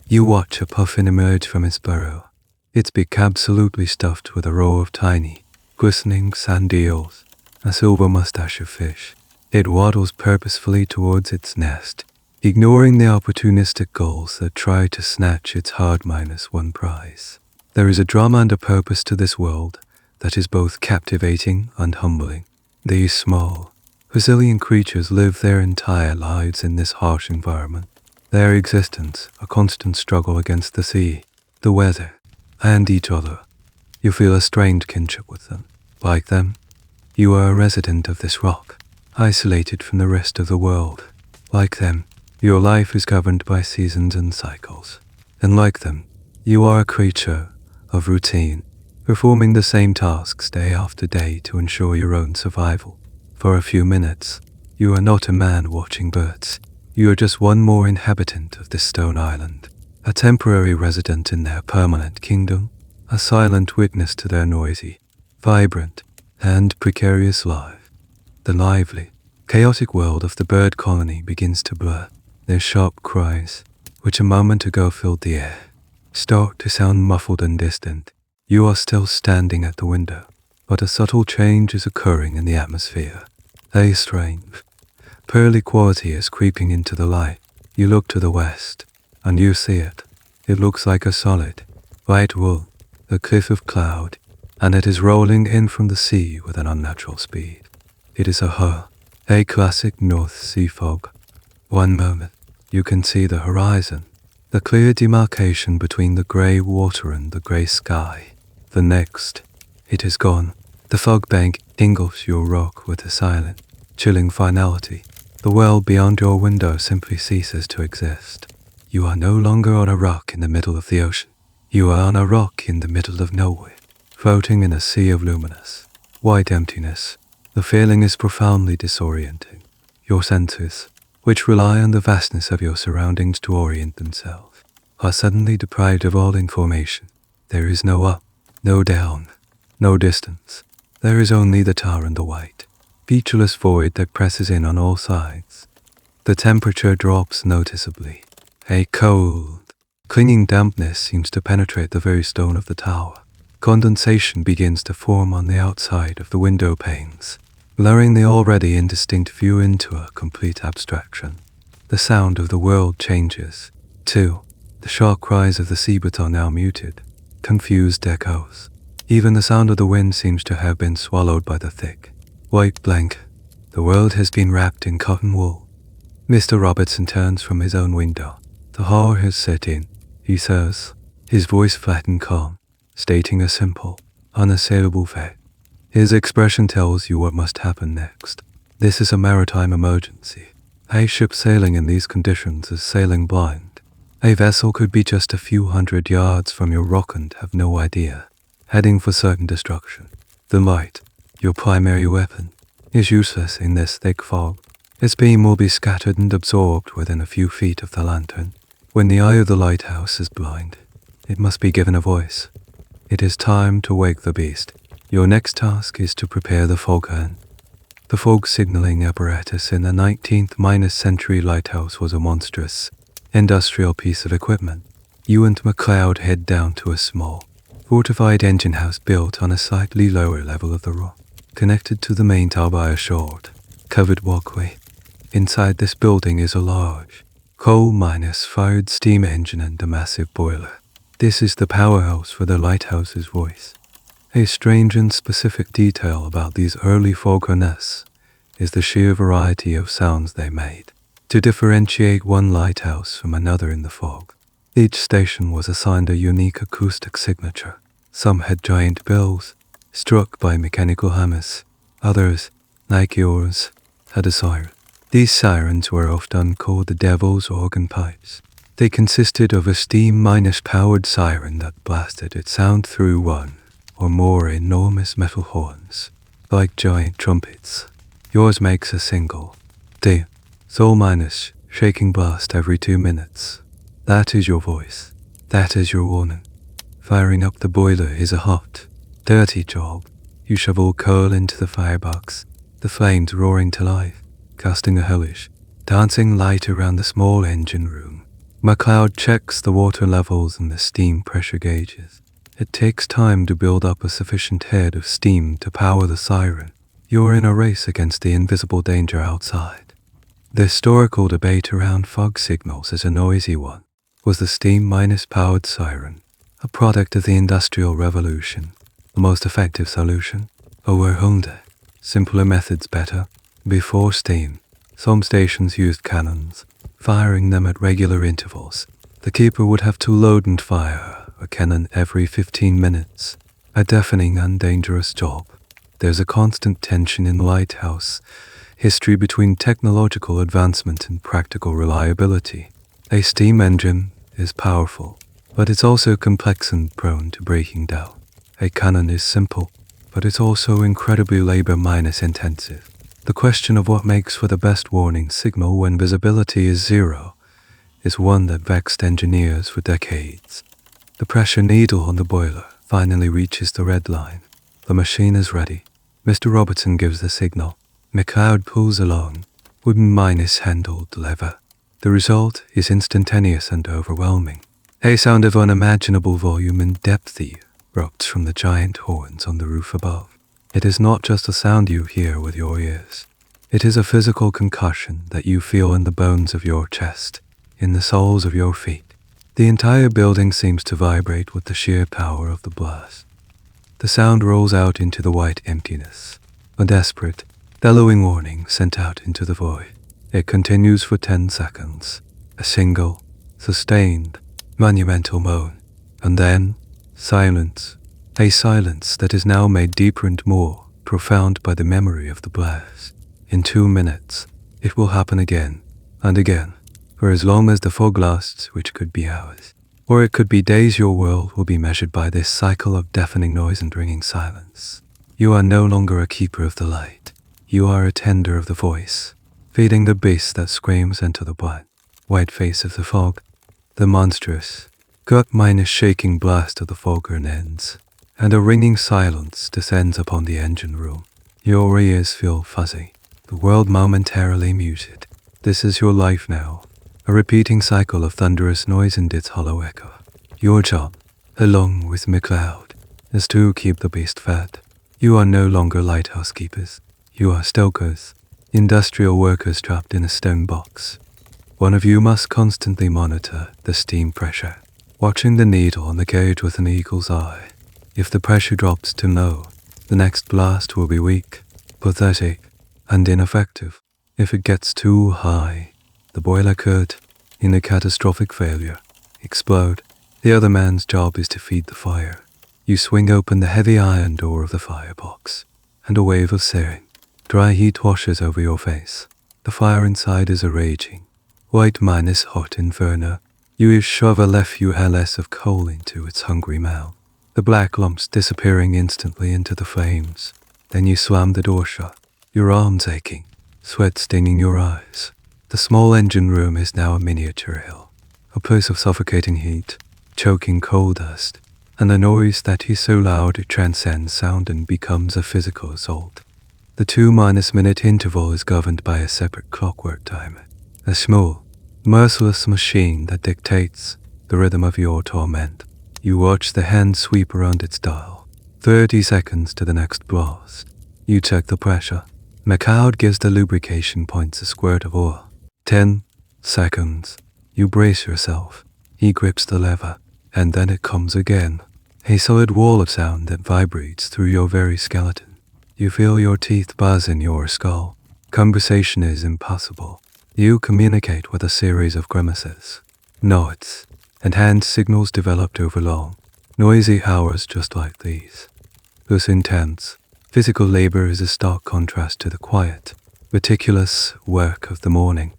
You watch a puffin emerge from its burrow, its beak absolutely stuffed with a row of tiny, glistening sand eels, a silver mustache of fish. It waddles purposefully towards its nest, ignoring the opportunistic gulls that try to snatch its hard -1 prize. There is a drama and a purpose to this world that is both captivating and humbling. These small, resilient creatures live their entire lives in this harsh environment. Their existence, a constant struggle against the sea, the weather, and each other. You feel a strained kinship with them. Like them, you are a resident of this rock, isolated from the rest of the world. Like them, your life is governed by seasons and cycles. And like them, you are a creature of routine, performing the same tasks day after day to ensure your own survival. For a few minutes, you are not a man watching birds. You are just one more inhabitant of this stone island, a temporary resident in their permanent kingdom, a silent witness to their noisy, vibrant, and precarious life. The lively, chaotic world of the bird colony begins to blur. Their sharp cries, which a moment ago filled the air, start to sound muffled and distant. You are still standing at the window, but a subtle change is occurring in the atmosphere. A strange, pearly quality is creeping into the light. You look to the west, and you see it. It looks like a solid, white wool, a cliff of cloud, and it is rolling in from the sea with an unnatural speed. It is a classic North Sea fog. One moment, you can see the horizon, the clear demarcation between the grey water and the grey sky. The next, it is gone. The fog bank engulfs your rock with a silent, chilling finality. The world beyond your window simply ceases to exist. You are no longer on a rock in the middle of the ocean. You are on a rock in the middle of nowhere, floating in a sea of luminous, white emptiness. The feeling is profoundly disorienting. Your senses, which rely on the vastness of your surroundings to orient themselves, are suddenly deprived of all information. There is no up, no down, no distance. There is only the tar and the white, featureless void that presses in on all sides. The temperature drops noticeably. A cold, clinging dampness seems to penetrate the very stone of the tower. Condensation begins to form on the outside of the window panes, blurring the already indistinct view into a complete abstraction. The sound of the world changes, too. The sharp cries of the seabirds are now muted, confused echoes. Even the sound of the wind seems to have been swallowed by the thick, white blanket. The world has been wrapped in cotton wool. Mr. Robertson turns from his own window. The horror has set in, he says, his voice flat and calm, stating a simple, unassailable fact. His expression tells you what must happen next. This is a maritime emergency. A ship sailing in these conditions is sailing blind. A vessel could be just a few hundred yards from your rock and have no idea, heading for certain destruction. The light, your primary weapon, is useless in this thick fog. Its beam will be scattered and absorbed within a few feet of the lantern. When the eye of the lighthouse is blind, it must be given a voice. It is time to wake the beast. Your next task is to prepare the foghorn. The fog signaling apparatus in the 19th-century lighthouse was a monstrous, industrial piece of equipment. You and MacLeod head down to a small, fortified engine house built on a slightly lower level of the rock, connected to the main tower by a short, covered walkway. Inside this building is a large, coal-fired steam engine and a massive boiler. This is the powerhouse for the lighthouse's voice. A strange and specific detail about these early foghorns is the sheer variety of sounds they made. To differentiate one lighthouse from another in the fog, each station was assigned a unique acoustic signature. Some had giant bells, struck by mechanical hammers. Others, like yours, had a siren. These sirens were often called the devil's organ pipes. They consisted of a steam-powered siren that blasted its sound through one or more enormous metal horns, like giant trumpets. Yours makes a single, deep, soul-minus shaking blast every 2 minutes. That is your voice. That is your warning. Firing up the boiler is a hot, dirty job. You shovel coal into the firebox, the flames roaring to life, casting a hellish, dancing light around the small engine room. MacLeod checks the water levels and the steam pressure gauges. It takes time to build up a sufficient head of steam to power the siren. You're in a race against the invisible danger outside. The historical debate around fog signals is a noisy one. Was the steam-powered siren a product of the Industrial Revolution, the most effective solution? Or were older, simpler methods better? Before steam, some stations used cannons, firing them at regular intervals. The keeper would have to load and fire a cannon every 15 minutes, a deafening and dangerous job. There's a constant tension in lighthouse history between technological advancement and practical reliability. A steam engine is powerful, but it's also complex and prone to breaking down. A cannon is simple, but it's also incredibly labor-intensive. The question of what makes for the best warning signal when visibility is zero is one that vexed engineers for decades. The pressure needle on the boiler finally reaches the red line. The machine is ready. Mr. Robertson gives the signal. MacLeod pulls a long, wooden-handled lever. The result is instantaneous and overwhelming. A sound of unimaginable volume and depth erupts from the giant horns on the roof above. It is not just a sound you hear with your ears. It is a physical concussion that you feel in the bones of your chest, in the soles of your feet. The entire building seems to vibrate with the sheer power of the blast. The sound rolls out into the white emptiness, a desperate, bellowing warning sent out into the void. It continues for 10 seconds, a single, sustained, monumental moan, and then silence, a silence that is now made deeper and more profound by the memory of the blast. In 2 minutes, it will happen again and again, for as long as the fog lasts, which could be hours, or it could be days. Your world will be measured by this cycle of deafening noise and ringing silence. You are no longer a keeper of the light. You are a tender of the voice, feeding the beast that screams into the black, white face of the fog. The monstrous, gut-minus shaking blast of the foghorn ends, and a ringing silence descends upon the engine room. Your ears feel fuzzy, the world momentarily muted. This is your life now, a repeating cycle of thunderous noise and its hollow echo. Your job, along with McLeod, is to keep the beast fed. You are no longer lighthouse keepers. You are stokers, industrial workers trapped in a stone box. One of you must constantly monitor the steam pressure, watching the needle on the gauge with an eagle's eye. If the pressure drops to low, the next blast will be weak, pathetic, and ineffective. If it gets too high, the boiler could, in a catastrophic failure, explode. The other man's job is to feed the fire. You swing open the heavy iron door of the firebox, and a wave of searing, dry heat washes over your face. The fire inside is a raging, white minus hot inferno. You shove a less of coal into its hungry mouth, the black lumps disappearing instantly into the flames. Then you slam the door shut, your arms aching, sweat stinging your eyes. The small engine room is now a miniature hell, a place of suffocating heat, choking coal dust, and a noise that is so loud it transcends sound and becomes a physical assault. The 2-minute interval is governed by a separate clockwork timer, a small, merciless machine that dictates the rhythm of your torment. You watch the hand sweep around its dial, 30 seconds to the next blast. You check the pressure. McLeod gives the lubrication points a squirt of oil. 10 seconds. You brace yourself. He grips the lever, and then it comes again. A solid wall of sound that vibrates through your very skeleton. You feel your teeth buzz in your skull. Conversation is impossible. You communicate with a series of grimaces, nods, and hand signals developed over long, noisy hours just like these. This intense, physical labor is a stark contrast to the quiet, meticulous work of the morning.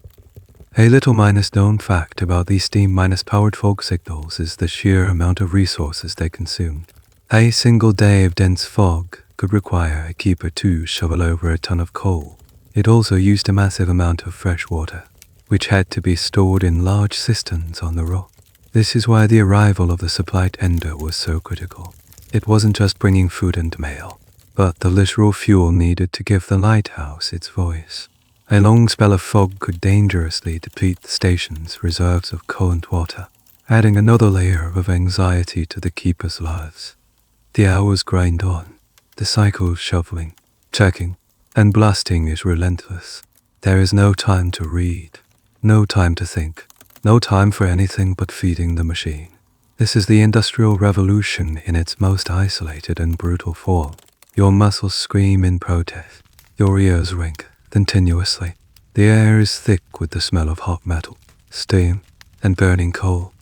A little known fact about these steam-powered fog signals is the sheer amount of resources they consume. A single day of dense fog could require a keeper to shovel over a ton of coal. It also used a massive amount of fresh water, which had to be stored in large cisterns on the rock. This is why the arrival of the supply tender was so critical. It wasn't just bringing food and mail, but the literal fuel needed to give the lighthouse its voice. A long spell of fog could dangerously deplete the station's reserves of coal and water, adding another layer of anxiety to the keepers' lives. The hours grind on. The cycle of shoveling, checking, and blasting is relentless. There is no time to read, no time to think, no time for anything but feeding the machine. This is the Industrial Revolution in its most isolated and brutal form. Your muscles scream in protest. Your ears ring continuously. The air is thick with the smell of hot metal, steam, and burning coal.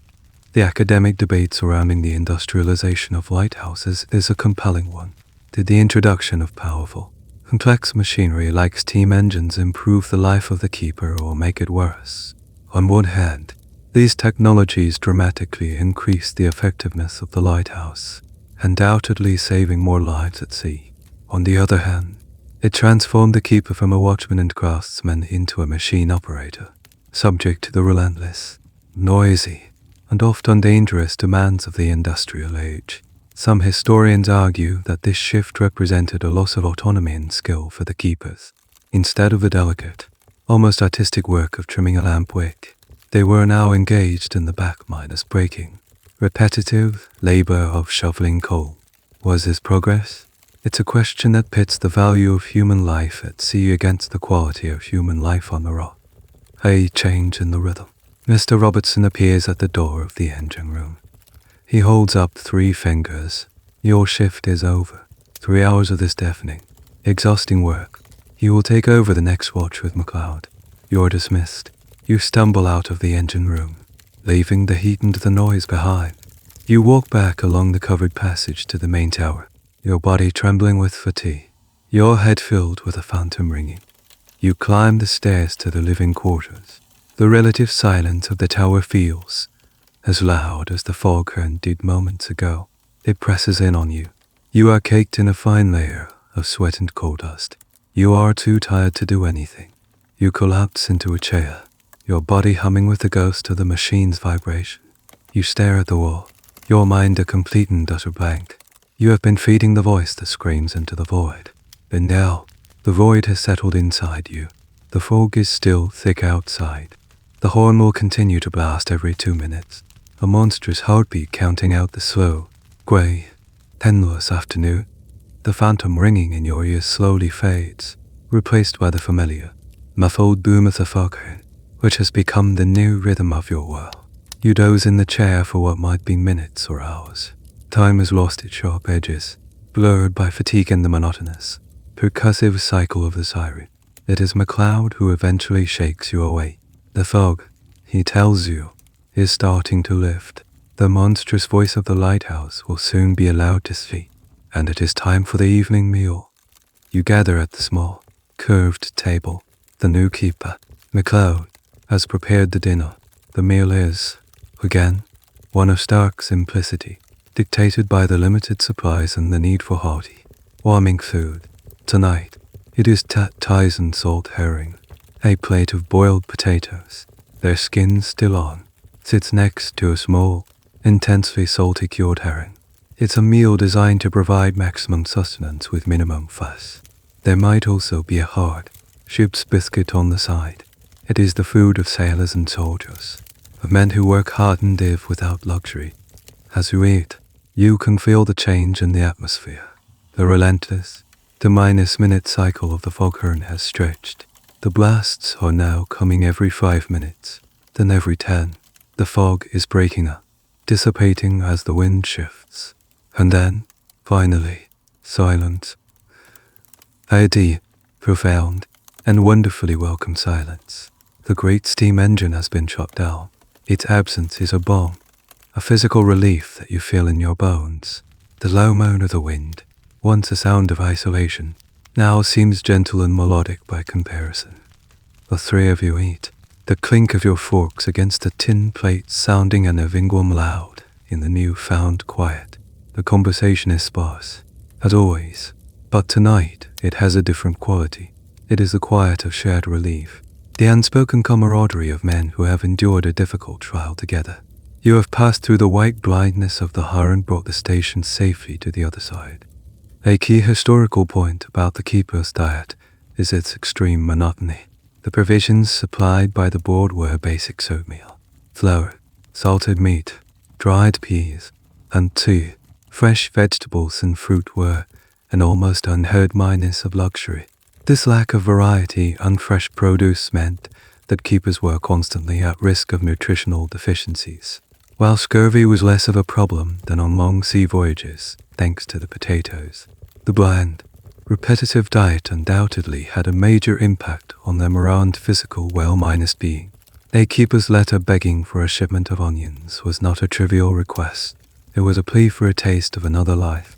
The academic debate surrounding the industrialization of lighthouses is a compelling one. Did the introduction of powerful, complex machinery like steam engines improve the life of the keeper or make it worse? On one hand, these technologies dramatically increased the effectiveness of the lighthouse, undoubtedly saving more lives at sea. On the other hand, it transformed the keeper from a watchman and craftsman into a machine operator, subject to the relentless, noisy, and often dangerous demands of the industrial age. Some historians argue that this shift represented a loss of autonomy and skill for the keepers. Instead of the delicate, almost artistic work of trimming a lamp wick, they were now engaged in the back-breaking, repetitive labor of shoveling coal. Was this progress? It's a question that pits the value of human life at sea against the quality of human life on the rock. A change in the rhythm. Mr. Robertson appears at the door of the engine room. He holds up 3 fingers. Your shift is over. 3 hours of this deafening, exhausting work. You will take over the next watch with MacLeod. You're dismissed. You stumble out of the engine room, leaving the heat and the noise behind. You walk back along the covered passage to the main tower, your body trembling with fatigue, your head filled with a phantom ringing. You climb the stairs to the living quarters. The relative silence of the tower feels as loud as the foghorn did moments ago. It presses in on you. You are caked in a fine layer of sweat and coal dust. You are too tired to do anything. You collapse into a chair, your body humming with the ghost of the machine's vibration. You stare at the wall, your mind a complete and utter blank. You have been feeding the voice that screams into the void. But now, the void has settled inside you. The fog is still thick outside. The horn will continue to blast every 2 minutes, a monstrous heartbeat counting out the slow, grey, endless afternoon. The phantom ringing in your ears slowly fades, replaced by the familiar, muffled boom of the foghorn, which has become the new rhythm of your world. You doze in the chair for what might be minutes or hours. Time has lost its sharp edges, blurred by fatigue and the monotonous, percussive cycle of the siren. It is MacLeod who eventually shakes you awake. The fog, he tells you, is starting to lift. The monstrous voice of the lighthouse will soon be allowed to speak, and it is time for the evening meal. You gather at the small, curved table. The new keeper, MacLeod, has prepared the dinner. The meal is, again, one of stark simplicity, dictated by the limited supplies and the need for hearty, warming food. Tonight, it is ties and salt herring. A plate of boiled potatoes, their skins still on, sits next to a small, intensely salty cured herring. It's a meal designed to provide maximum sustenance with minimum fuss. There might also be a hard, ship's biscuit on the side. It is the food of sailors and soldiers, of men who work hard and live without luxury. As you eat, you can feel the change in the atmosphere. The relentless, the minute cycle of the foghorn has stretched. The blasts are now coming every 5 minutes, then every 10. The fog is breaking up, dissipating as the wind shifts. And then, finally, silence. A deep, profound, and wonderfully welcome silence. The great steam engine has been shut down. Its absence is a balm, a physical relief that you feel in your bones. The low moan of the wind, once a sound of isolation, now seems gentle and melodic by comparison. The 3 of you eat, the clink of your forks against the tin plates sounding an Evingwam loud in the new-found quiet. The conversation is sparse, as always, but tonight it has a different quality. It is the quiet of shared relief, the unspoken camaraderie of men who have endured a difficult trial together. You have passed through the white blindness of the hull and brought the station safely to the other side. A key historical point about the keeper's diet is its extreme monotony. The provisions supplied by the board were basic oatmeal, flour, salted meat, dried peas, and tea. Fresh vegetables and fruit were an almost unheard minus of luxury. This lack of variety and fresh produce meant that keepers were constantly at risk of nutritional deficiencies, while scurvy was less of a problem than on long sea voyages, thanks to the potatoes. The bland, repetitive diet undoubtedly had a major impact on their morale and physical well-being. A keeper's letter begging for a shipment of onions was not a trivial request. It was a plea for a taste of another life.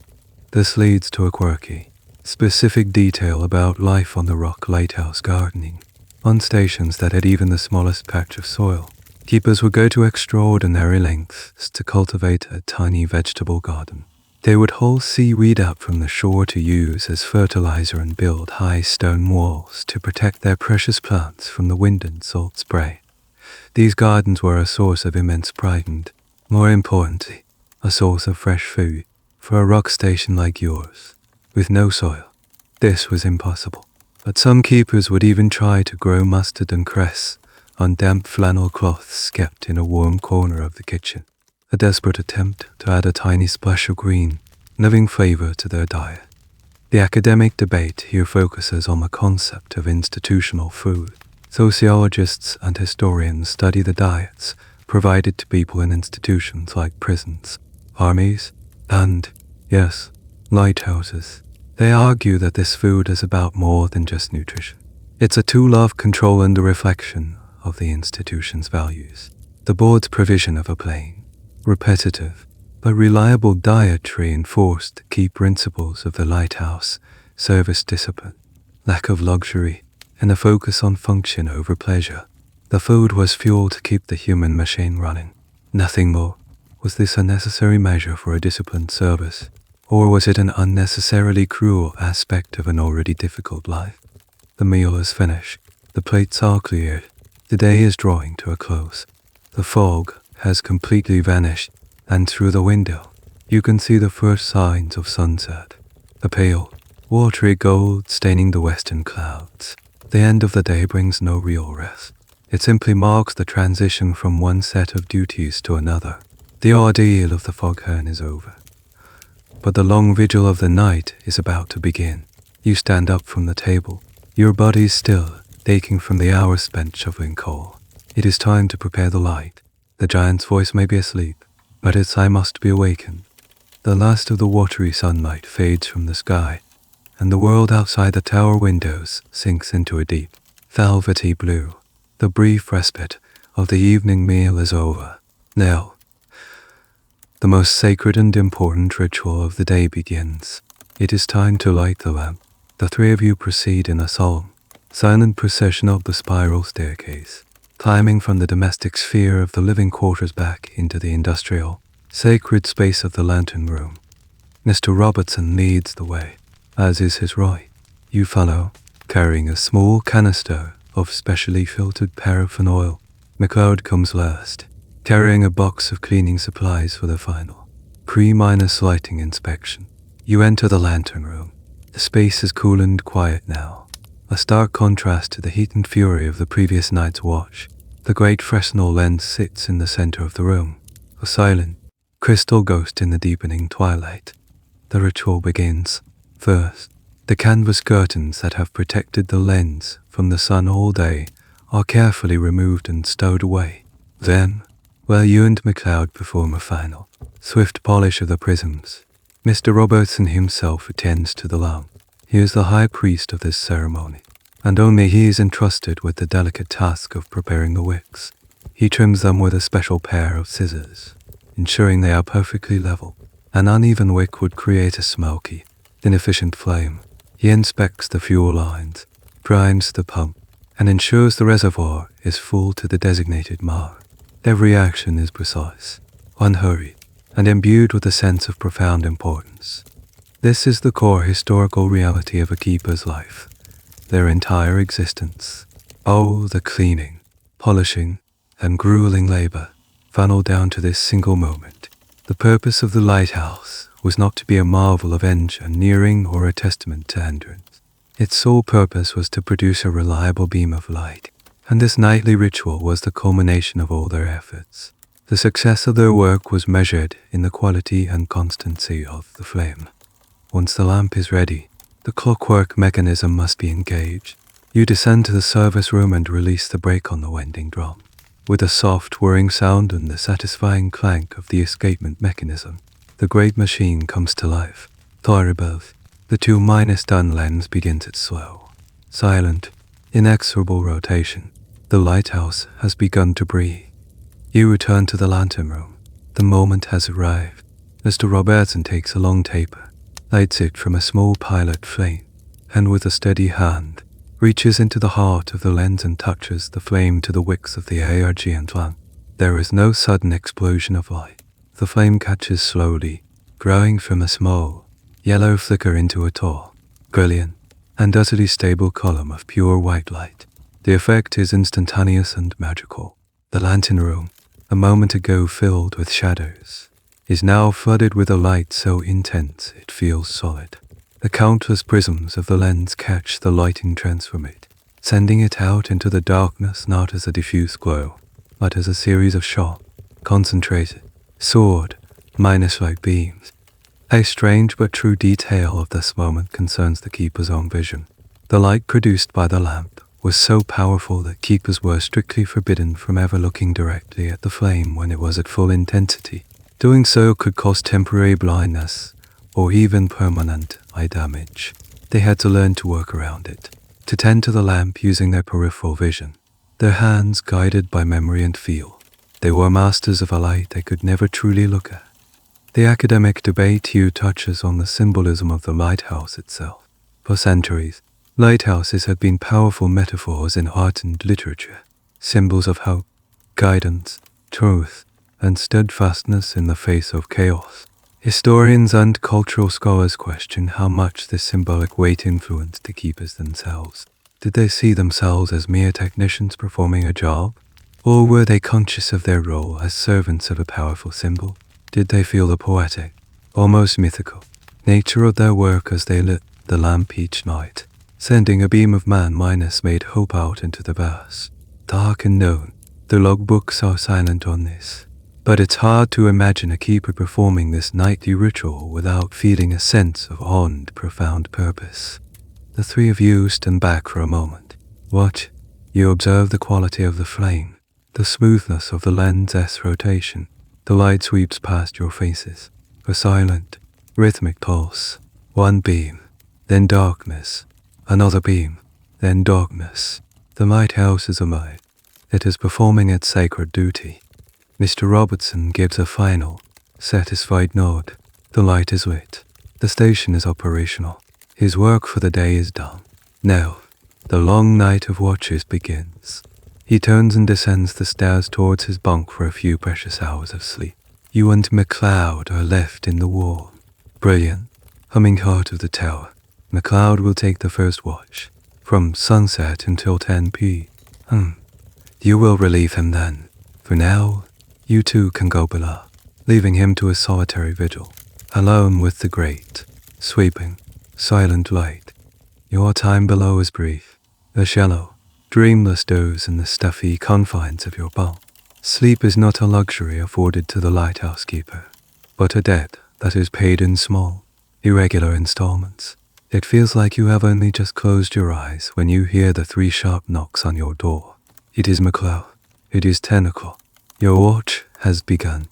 This leads to a quirky, specific detail about life on the rock lighthouse gardening. On stations that had even the smallest patch of soil, keepers would go to extraordinary lengths to cultivate a tiny vegetable garden. They would haul seaweed out from the shore to use as fertilizer and build high stone walls to protect their precious plants from the wind and salt spray. These gardens were a source of immense pride and, more importantly, a source of fresh food for a rock station like yours, with no soil. This was impossible, but some keepers would even try to grow mustard and cress on damp flannel cloths kept in a warm corner of the kitchen. A desperate attempt to add a tiny splash of green, living flavor to their diet. The academic debate here focuses on the concept of institutional food. Sociologists and historians study the diets provided to people in institutions like prisons, armies, and, yes, lighthouses. They argue that this food is about more than just nutrition. It's a tool of control and a reflection of the institution's values. The board's provision of a plain, repetitive, but reliable diet reinforced the key principles of the lighthouse service discipline: lack of luxury and a focus on function over pleasure. The food was fuel to keep the human machine running. Nothing more. Was this a necessary measure for a disciplined service, or was it an unnecessarily cruel aspect of an already difficult life? The meal is finished. The plates are cleared. The day is drawing to a close. The fog has completely vanished, and through the window, you can see the first signs of sunset. A pale, watery gold staining the western clouds. The end of the day brings no real rest. It simply marks the transition from one set of duties to another. The ordeal of the foghorn is over, but the long vigil of the night is about to begin. You stand up from the table, your body still aching from the hours spent shoveling coal. It is time to prepare the light. The giant's voice may be asleep, but its eye must be awakened. The last of the watery sunlight fades from the sky, and the world outside the tower windows sinks into a deep, velvety blue. The brief respite of the evening meal is over. Now, the most sacred and important ritual of the day begins. It is time to light the lamp. The three of you proceed in a solemn, silent procession up the spiral staircase, climbing from the domestic sphere of the living quarters back into the industrial, sacred space of the lantern room. Mr. Robertson leads the way, as is his right. You follow, carrying a small canister of specially filtered paraffin oil. McLeod comes last, carrying a box of cleaning supplies for the final pre-minus lighting inspection. You enter the lantern room. The space is cool and quiet now, a stark contrast to the heat and fury of the previous night's watch. The great Fresnel Lens sits in the center of the room, a silent, crystal ghost in the deepening twilight. The ritual begins. First, the canvas curtains that have protected the lens from the sun all day are carefully removed and stowed away. Then, while you and McLeod perform a final, swift polish of the prisms, Mr. Robertson himself attends to the lamp. He is the high priest of this ceremony, and only he is entrusted with the delicate task of preparing the wicks. He trims them with a special pair of scissors, ensuring they are perfectly level. An uneven wick would create a smoky, inefficient flame. He inspects the fuel lines, primes the pump, and ensures the reservoir is full to the designated mark. Every action is precise, unhurried, and imbued with a sense of profound importance. This is the core historical reality of a keeper's life, their entire existence. Oh, the cleaning, polishing, and grueling labor funneled down to this single moment. The purpose of the lighthouse was not to be a marvel of engineering or a testament to endurance. Its sole purpose was to produce a reliable beam of light, and this nightly ritual was the culmination of all their efforts. The success of their work was measured in the quality and constancy of the flame. Once the lamp is ready, the clockwork mechanism must be engaged. You descend to the service room and release the brake on the winding drum. With a soft whirring sound and the satisfying clank of the escapement mechanism, the great machine comes to life. Far above, the 2-ton lens begins its slow, silent, inexorable rotation. The lighthouse has begun to breathe. You return to the lantern room. The moment has arrived. Mr. Robertson takes a long taper, lights it from a small pilot flame, and with a steady hand, reaches into the heart of the lens and touches the flame to the wicks of the argent lamp. There is no sudden explosion of light. The flame catches slowly, growing from a small, yellow flicker into a tall, brilliant, and utterly stable column of pure white light. The effect is instantaneous and magical. The lantern room, a moment ago filled with shadows, is now flooded with a light so intense it feels solid. The countless prisms of the lens catch the light and transform it, sending it out into the darkness not as a diffuse glow, but as a series of sharp, concentrated, sword, minus light beams. A strange but true detail of this moment concerns the keeper's own vision. The light produced by the lamp was so powerful that keepers were strictly forbidden from ever looking directly at the flame when it was at full intensity. Doing so could cause temporary blindness or even permanent eye damage. They had to learn to work around it, to tend to the lamp using their peripheral vision, their hands guided by memory and feel. They were masters of a light they could never truly look at. The academic debate here touches on the symbolism of the lighthouse itself. For centuries, lighthouses have been powerful metaphors in art and literature, symbols of hope, guidance, truth, and steadfastness in the face of chaos. Historians and cultural scholars question how much this symbolic weight influenced the keepers themselves. Did they see themselves as mere technicians performing a job? Or were they conscious of their role as servants of a powerful symbol? Did they feel the poetic, almost mythical, nature of their work as they lit the lamp each night, sending a beam of man-minus made hope out into the vast, dark and known? The logbooks are silent on this, but it's hard to imagine a keeper performing this nightly ritual without feeling a sense of awe and profound purpose. The three of you stand back for a moment. Watch. You observe the quality of the flame, the smoothness of the lens's rotation. The light sweeps past your faces, a silent, rhythmic pulse. One beam, then darkness. Another beam, then darkness. The lighthouse is alive. It is performing its sacred duty. Mr. Robertson gives a final, satisfied nod. The light is lit. The station is operational. His work for the day is done. Now, the long night of watches begins. He turns and descends the stairs towards his bunk for a few precious hours of sleep. You and MacLeod are left in the warm, brilliant, humming heart of the tower. MacLeod will take the first watch, from sunset until 10 p.m. You will relieve him then. For now, you two can go below, leaving him to his solitary vigil, alone with the great, sweeping, silent light. Your time below is brief, a shallow, dreamless doze in the stuffy confines of your bunk. Sleep is not a luxury afforded to the lighthouse keeper, but a debt that is paid in small, irregular installments. It feels like you have only just closed your eyes when you hear the 3 sharp knocks on your door. It is MacLeod. It is 10 o'clock. Your watch has begun.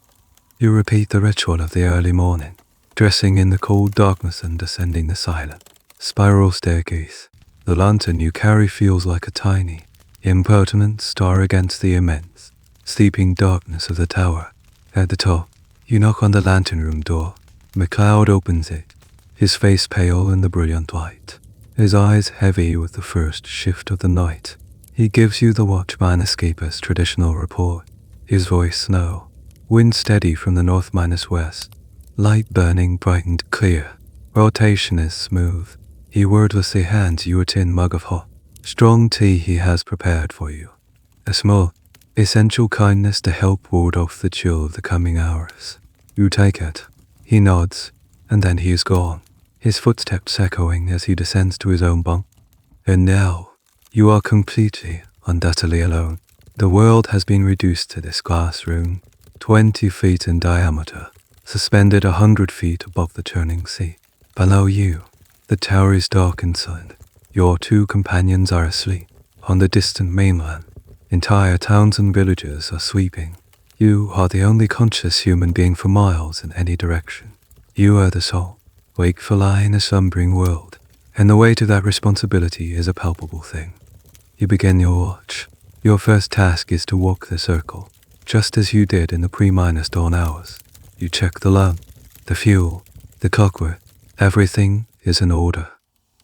You repeat the ritual of the early morning, dressing in the cold darkness and descending the silent, spiral staircase. The lantern you carry feels like a tiny, impertinent star against the immense, sleeping darkness of the tower. At the top, you knock on the lantern room door. MacLeod opens it, his face pale in the brilliant light, his eyes heavy with the first shift of the night. He gives you the watchman escaper's traditional report, his voice low, wind steady from the north-west, light burning bright and clear, rotation is smooth. He wordlessly hands you a tin mug of hot, strong tea he has prepared for you, a small, essential kindness to help ward off the chill of the coming hours. You take it. He nods, and then he is gone, his footsteps echoing as he descends to his own bunk. And now, you are completely, undoubtedly alone. The world has been reduced to this glass room, 20 feet in diameter, suspended 100 feet above the churning sea. Below you, the tower is dark and silent. Your 2 companions are asleep. On the distant mainland, entire towns and villages are sleeping. You are the only conscious human being for miles in any direction. You are the soul, wakeful eye in a slumbering world, and the weight of that responsibility is a palpable thing. You begin your watch. Your first task is to walk the circle, just as you did in the pre-minus dawn hours. You check the lamp, the fuel, the clockwork. Everything is in order.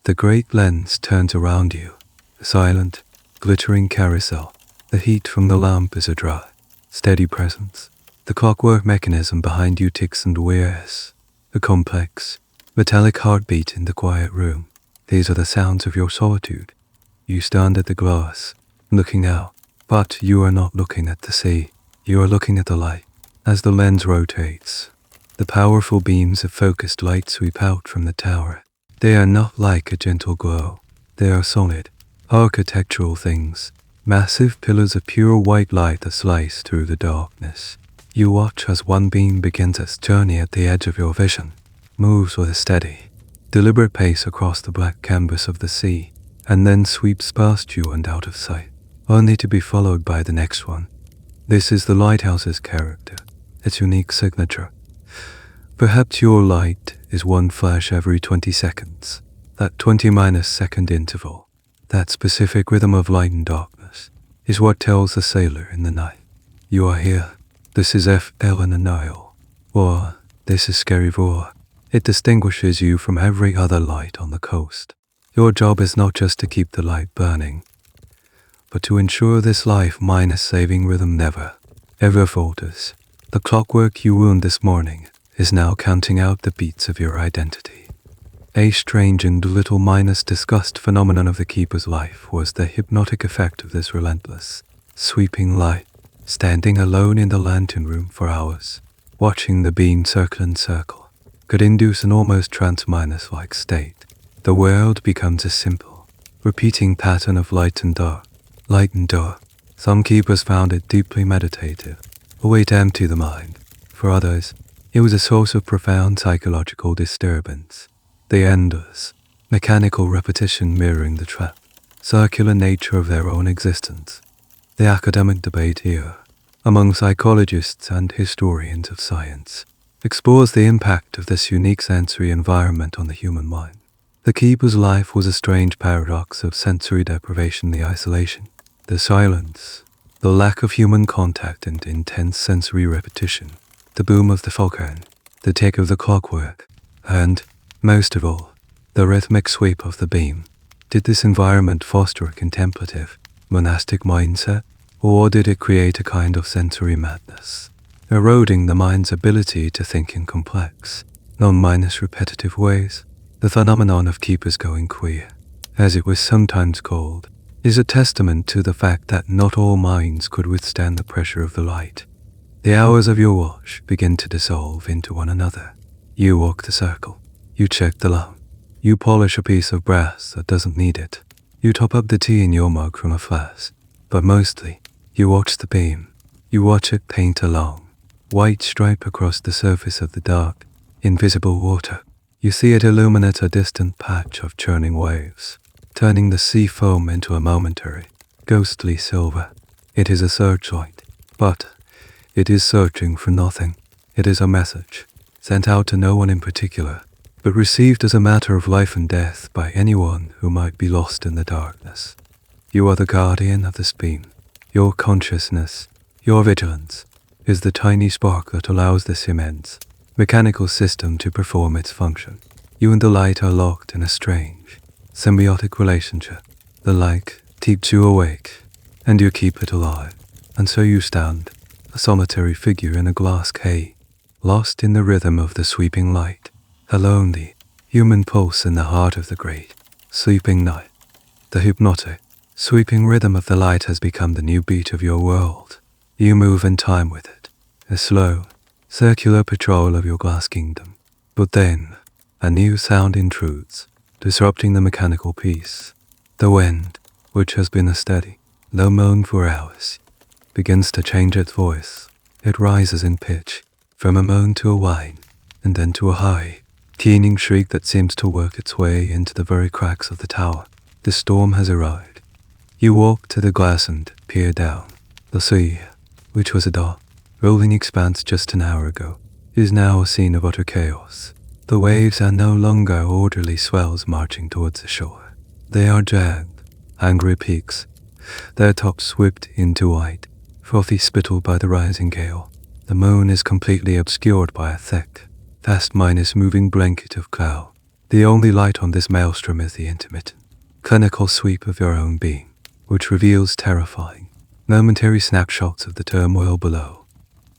The great lens turns around you, a silent, glittering carousel. The heat from the lamp is a dry, steady presence. The clockwork mechanism behind you ticks and whirs, a complex, metallic heartbeat in the quiet room. These are the sounds of your solitude. You stand at the glass, looking out, but you are not looking at the sea. You are looking at the light. As the lens rotates, the powerful beams of focused light sweep out from the tower. They are not like a gentle glow. They are solid, architectural things, massive pillars of pure white light that slice through the darkness. You watch as one beam begins its journey at the edge of your vision, moves with a steady, deliberate pace across the black canvas of the sea, and then sweeps past you and out of sight, only to be followed by the next one. This is the lighthouse's character, its unique signature. Perhaps your light is one flash every 20 seconds, that 20-second interval, that specific rhythm of light and darkness, is what tells the sailor in the night, you are here. This is FL in the Nile, or this is Skerryvore. It distinguishes you from every other light on the coast. Your job is not just to keep the light burning, but to ensure this life-saving rhythm never, ever falters. The clockwork you wound this morning is now counting out the beats of your identity. A strange and little discussed phenomenon of the keeper's life was the hypnotic effect of this relentless, sweeping light, standing alone in the lantern room for hours, watching the beam circle and circle, could induce an almost trance-like state. The world becomes a simple, repeating pattern of light and dark. Some keepers found it deeply meditative, a way to empty the mind. For others, it was a source of profound psychological disturbance. The endless, mechanical repetition mirroring the trap, circular nature of their own existence. The academic debate here, among psychologists and historians of science, explores the impact of this unique sensory environment on the human mind. The keeper's life was a strange paradox of sensory deprivation, the isolation, the silence, the lack of human contact and intense sensory repetition, the boom of the foghorn, the tick of the clockwork, and, most of all, the rhythmic sweep of the beam. Did this environment foster a contemplative, monastic mindset, or did it create a kind of sensory madness, eroding the mind's ability to think in complex, repetitive ways? The phenomenon of keepers going queer, as it was sometimes called, is a testament to the fact that not all minds could withstand the pressure of the light. The hours of your watch begin to dissolve into one another. You walk the circle, you check the lamp, you polish a piece of brass that doesn't need it, you top up the tea in your mug from a flask, but mostly, you watch the beam, you watch it paint a long, white stripe across the surface of the dark, invisible water. You see it illuminate a distant patch of churning waves, turning the sea foam into a momentary, ghostly silver. It is a searchlight, but it is searching for nothing. It is a message, sent out to no one in particular, but received as a matter of life and death by anyone who might be lost in the darkness. You are the guardian of this beam. Your consciousness, your vigilance, is the tiny spark that allows this immense, mechanical system to perform its function. You and the light are locked in a strange, symbiotic relationship. The light keeps you awake, and you keep it alive. And so you stand, a solitary figure in a glass cave, lost in the rhythm of the sweeping light, alone, the human pulse in the heart of the great, sleeping night. The hypnotic, sweeping rhythm of the light has become the new beat of your world. You move in time with it, a slow, circular patrol of your glass kingdom. But then, a new sound intrudes, disrupting the mechanical peace. The wind, which has been a steady, low moan for hours, begins to change its voice. It rises in pitch, from a moan to a whine, and then to a high, keening shriek that seems to work its way into the very cracks of the tower. The storm has arrived. You walk to the glass and peer down. The sea, which was a dark, rolling expanse just an hour ago, is now a scene of utter chaos. The waves are no longer orderly swells marching towards the shore. They are jagged, angry peaks, their tops whipped into white, frothy spittled by the rising gale. The moon is completely obscured by a thick, fast-moving blanket of cloud. The only light on this maelstrom is the intermittent, clinical sweep of your own beam, which reveals terrifying, momentary snapshots of the turmoil below.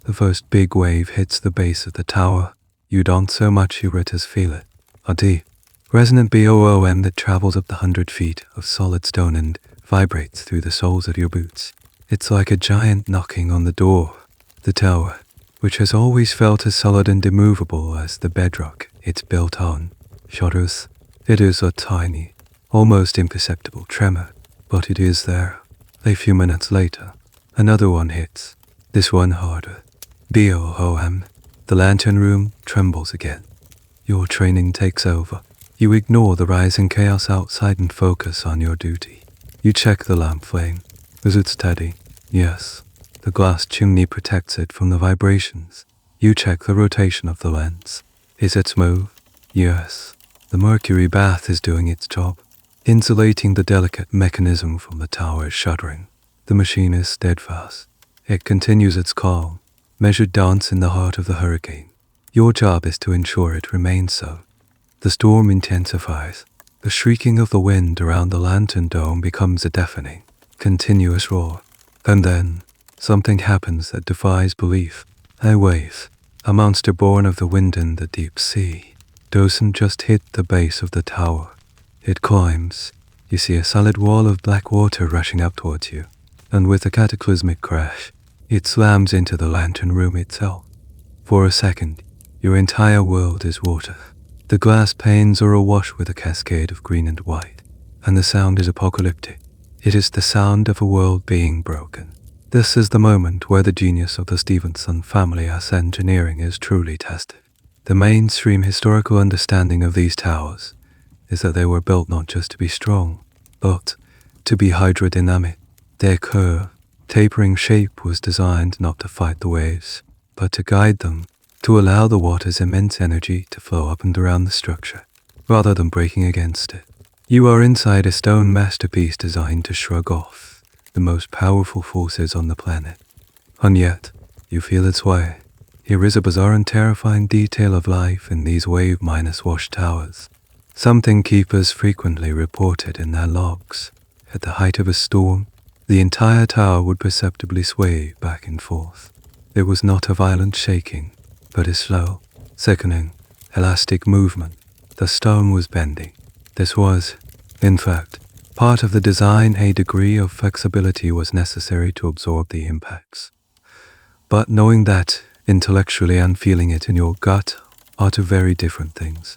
The first big wave hits the base of the tower. You don't so much hear it as feel it. A deep, resonant boom that travels up the 100 feet of solid stone and vibrates through the soles of your boots. It's like a giant knocking on the door. The tower, which has always felt as solid and immovable as the bedrock it's built on, shudders. It is a tiny, almost imperceptible tremor, but it is there. A few minutes later, another one hits, this one harder. Boom. The lantern room trembles again. Your training takes over. You ignore the rising chaos outside and focus on your duty. You check the lamp flame. Is it steady? Yes. The glass chimney protects it from the vibrations. You check the rotation of the lens. Is it smooth? Yes. The mercury bath is doing its job, insulating the delicate mechanism from the tower's shuddering. The machine is steadfast. It continues its calm, measured dance in the heart of the hurricane. Your job is to ensure it remains so. The storm intensifies. The shrieking of the wind around the lantern dome becomes a deafening, continuous roar. And then, something happens that defies belief. A wave, a monster born of the wind and the deep sea, doesn't just hit the base of the tower. It climbs. You see a solid wall of black water rushing up towards you, and with a cataclysmic crash, it slams into the lantern room itself. For a second, your entire world is water. The glass panes are awash with a cascade of green and white, and the sound is apocalyptic. It is the sound of a world being broken. This is the moment where the genius of the Stevenson family as engineering is truly tested. The mainstream historical understanding of these towers is that they were built not just to be strong, but to be hydrodynamic. Their curve, tapering shape was designed not to fight the waves, but to guide them, to allow the water's immense energy to flow up and around the structure, rather than breaking against it. You are inside a stone masterpiece designed to shrug off the most powerful forces on the planet. And yet, you feel its way. Here is a bizarre and terrifying detail of life in these wave-wash towers. Something keepers frequently reported in their logs. At the height of a storm, the entire tower would perceptibly sway back and forth. It was not a violent shaking, but a slow, sickening, elastic movement. The stone was bending. This was, in fact, part of the design. A degree of flexibility was necessary to absorb the impacts. But knowing that, intellectually, and feeling it in your gut are two very different things.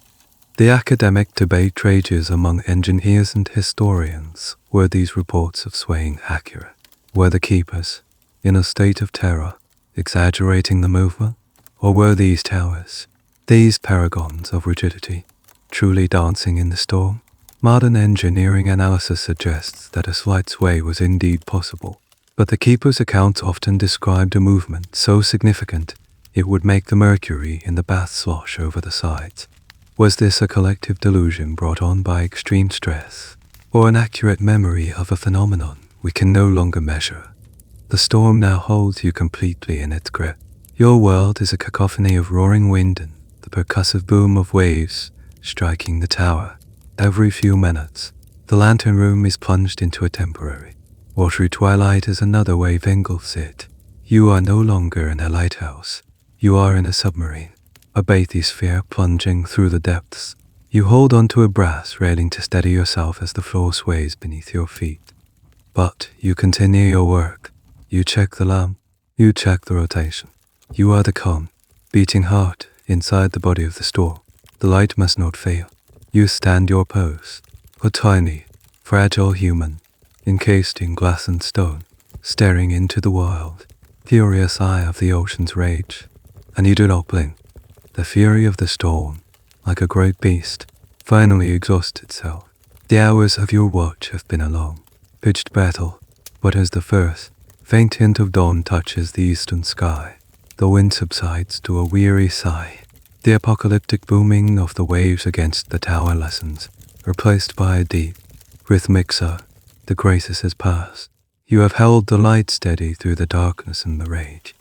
The academic debate rages among engineers and historians. Were these reports of swaying accurate? Were the keepers, in a state of terror, exaggerating the movement? Or were these towers, these paragons of rigidity, truly dancing in the storm? Modern engineering analysis suggests that a slight sway was indeed possible, but the keepers' accounts often described a movement so significant it would make the mercury in the bath slosh over the sides. Was this a collective delusion brought on by extreme stress, or an accurate memory of a phenomenon we can no longer measure? The storm now holds you completely in its grip. Your world is a cacophony of roaring wind and the percussive boom of waves striking the tower. Every few minutes, the lantern room is plunged into a temporary, watery twilight as another wave engulfs it. You are no longer in a lighthouse. You are in a submarine, a bathysphere plunging through the depths. You hold onto a brass railing to steady yourself as the floor sways beneath your feet. But you continue your work. You check the lamp. You check the rotation. You are the calm, beating heart inside the body of the storm. The light must not fail. You stand your post, a tiny, fragile human, encased in glass and stone, staring into the wild, furious eye of the ocean's rage. And you do not blink. The fury of the storm, like a great beast, finally exhausts itself. The hours of your watch have been a long, pitched battle, but as the first faint hint of dawn touches the eastern sky, the wind subsides to a weary sigh. The apocalyptic booming of the waves against the tower lessens, replaced by a deep, rhythmic sigh. The crisis has passed. You have held the light steady through the darkness and the rage.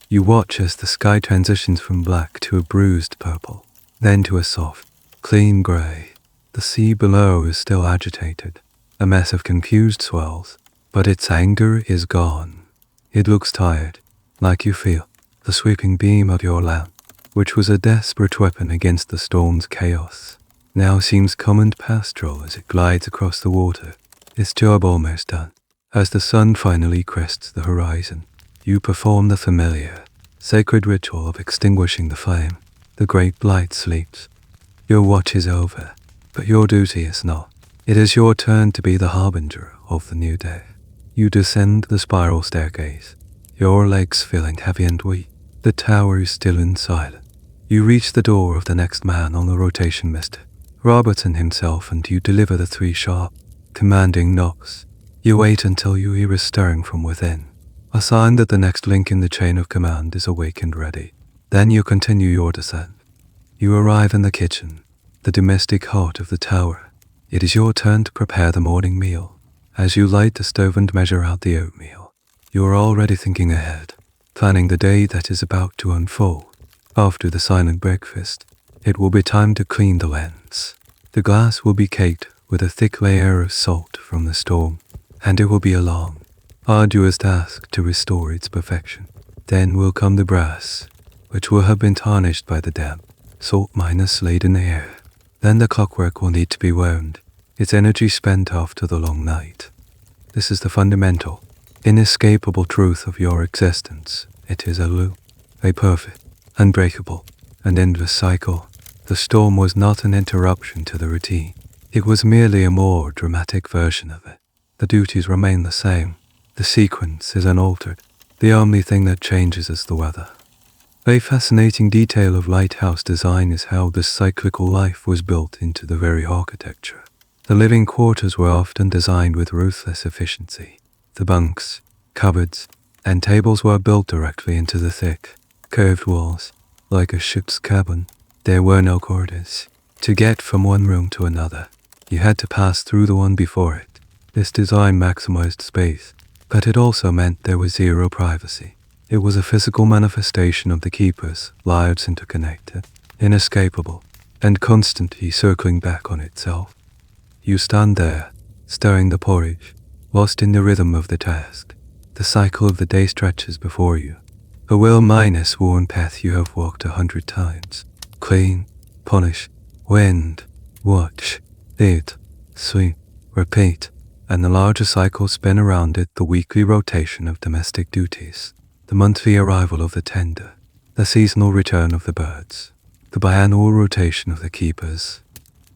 You watch as the sky transitions from black to a bruised purple, then to a soft, clean gray. The sea below is still agitated, a mess of confused swells, but its anger is gone. It looks tired, like you feel. The sweeping beam of your lamp, which was a desperate weapon against the storm's chaos, now seems calm and pastoral as it glides across the water, its job almost done. As the sun finally crests the horizon, you perform the familiar, sacred ritual of extinguishing the flame. The great light sleeps. Your watch is over, but your duty is not. It is your turn to be the harbinger of the new day. You descend the spiral staircase, your legs feeling heavy and weak. The tower is still and silent. You reach the door of the next man on the rotation list, Robertson himself, and you deliver the 3 sharp, commanding knocks. You wait until you hear a stirring from within, a sign that the next link in the chain of command is awake and ready. Then you continue your descent. You arrive in the kitchen, the domestic heart of the tower. It is your turn to prepare the morning meal. As you light the stove and measure out the oatmeal, you are already thinking ahead, planning the day that is about to unfold. After the silent breakfast, it will be time to clean the lens. The glass will be caked with a thick layer of salt from the storm, and it will be a long, arduous task to restore its perfection. Then will come the brass, which will have been tarnished by the damp, salt-laden air. Then the clockwork will need to be wound, its energy spent after the long night. This is the fundamental, inescapable truth of your existence. It is a loop, a perfect, unbreakable, and endless cycle. The storm was not an interruption to the routine. It was merely a more dramatic version of it. The duties remain the same. The sequence is unaltered. The only thing that changes is the weather. A fascinating detail of lighthouse design is how this cyclical life was built into the very architecture. The living quarters were often designed with ruthless efficiency. The bunks, cupboards, and tables were built directly into the thick, curved walls, like a ship's cabin. There were no corridors. To get from one room to another, you had to pass through the one before it. This design maximized space, but it also meant there was zero privacy. It was a physical manifestation of the keeper's lives, interconnected, inescapable, and constantly circling back on itself. You stand there, stirring the porridge, lost in the rhythm of the task. The cycle of the day stretches before you, a well-worn path you have walked 100 times. Clean, polish, wind, watch, eat, sleep, repeat, and the larger cycles spin around it: the weekly rotation of domestic duties, the monthly arrival of the tender, the seasonal return of the birds, the biannual rotation of the keepers.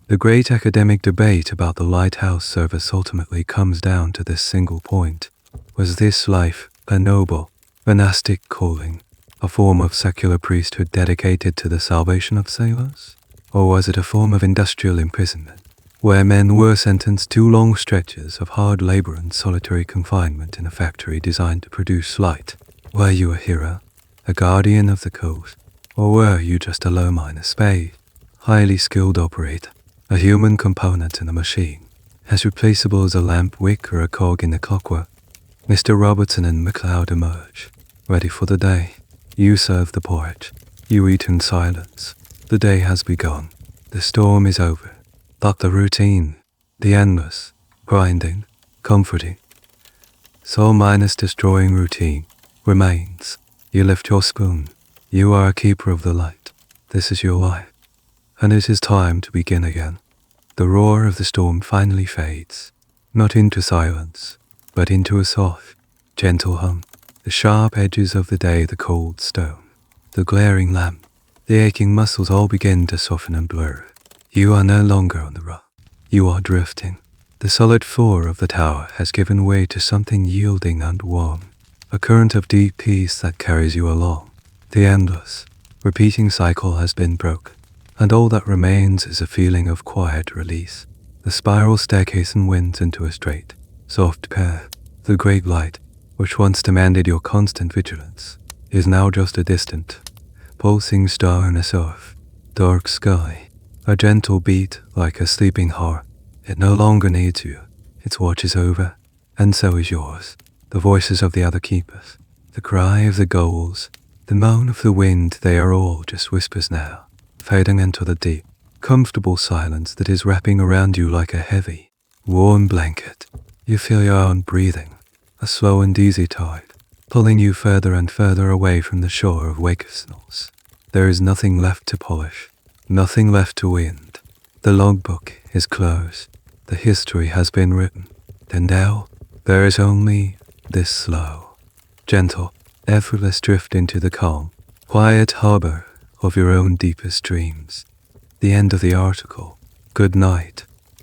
The great academic debate about the lighthouse service ultimately comes down to this single point. Was this life a noble, monastic calling, a form of secular priesthood dedicated to the salvation of sailors? Or was it a form of industrial imprisonment, where men were sentenced to long stretches of hard labor and solitary confinement in a factory designed to produce light? Were you a hero, a guardian of the coast, or were you just a low-minor spade, highly skilled operator, a human component in a machine, as replaceable as a lamp wick or a cog in the clockwork? Mr. Robertson and MacLeod emerge, ready for the day. You serve the porridge. You eat in silence. The day has begun. The storm is over. But the routine, the endless, grinding, comforting, soul-minus destroying routine, remains. You lift your spoon. You are a keeper of the light. This is your life. And it is time to begin again. The roar of the storm finally fades, not into silence, but into a soft, gentle hum. The sharp edges of the day, the cold stone, the glaring lamp, the aching muscles all begin to soften and blur. You are no longer on the rock. You are drifting. The solid floor of the tower has given way to something yielding and warm, a current of deep peace that carries you along. The endless, repeating cycle has been broken, and all that remains is a feeling of quiet release. The spiral staircase winds into a straight, soft path. The great light, which once demanded your constant vigilance, is now just a distant, pulsing star in a soft, dark sky. A gentle beat like a sleeping heart. It no longer needs you. Its watch is over, and so is yours. The voices of the other keepers, the cry of the gulls, the moan of the wind, they are all just whispers now, fading into the deep, comfortable silence that is wrapping around you like a heavy, warm blanket. You feel your own breathing, a slow and easy tide, pulling you further and further away from the shore of wakefulness. There is nothing left to polish, nothing left to wind. The logbook is closed. The history has been written. And now, there is only this slow, gentle, effortless drift into the calm, quiet harbor of your own deepest dreams. The end of the article. Good night.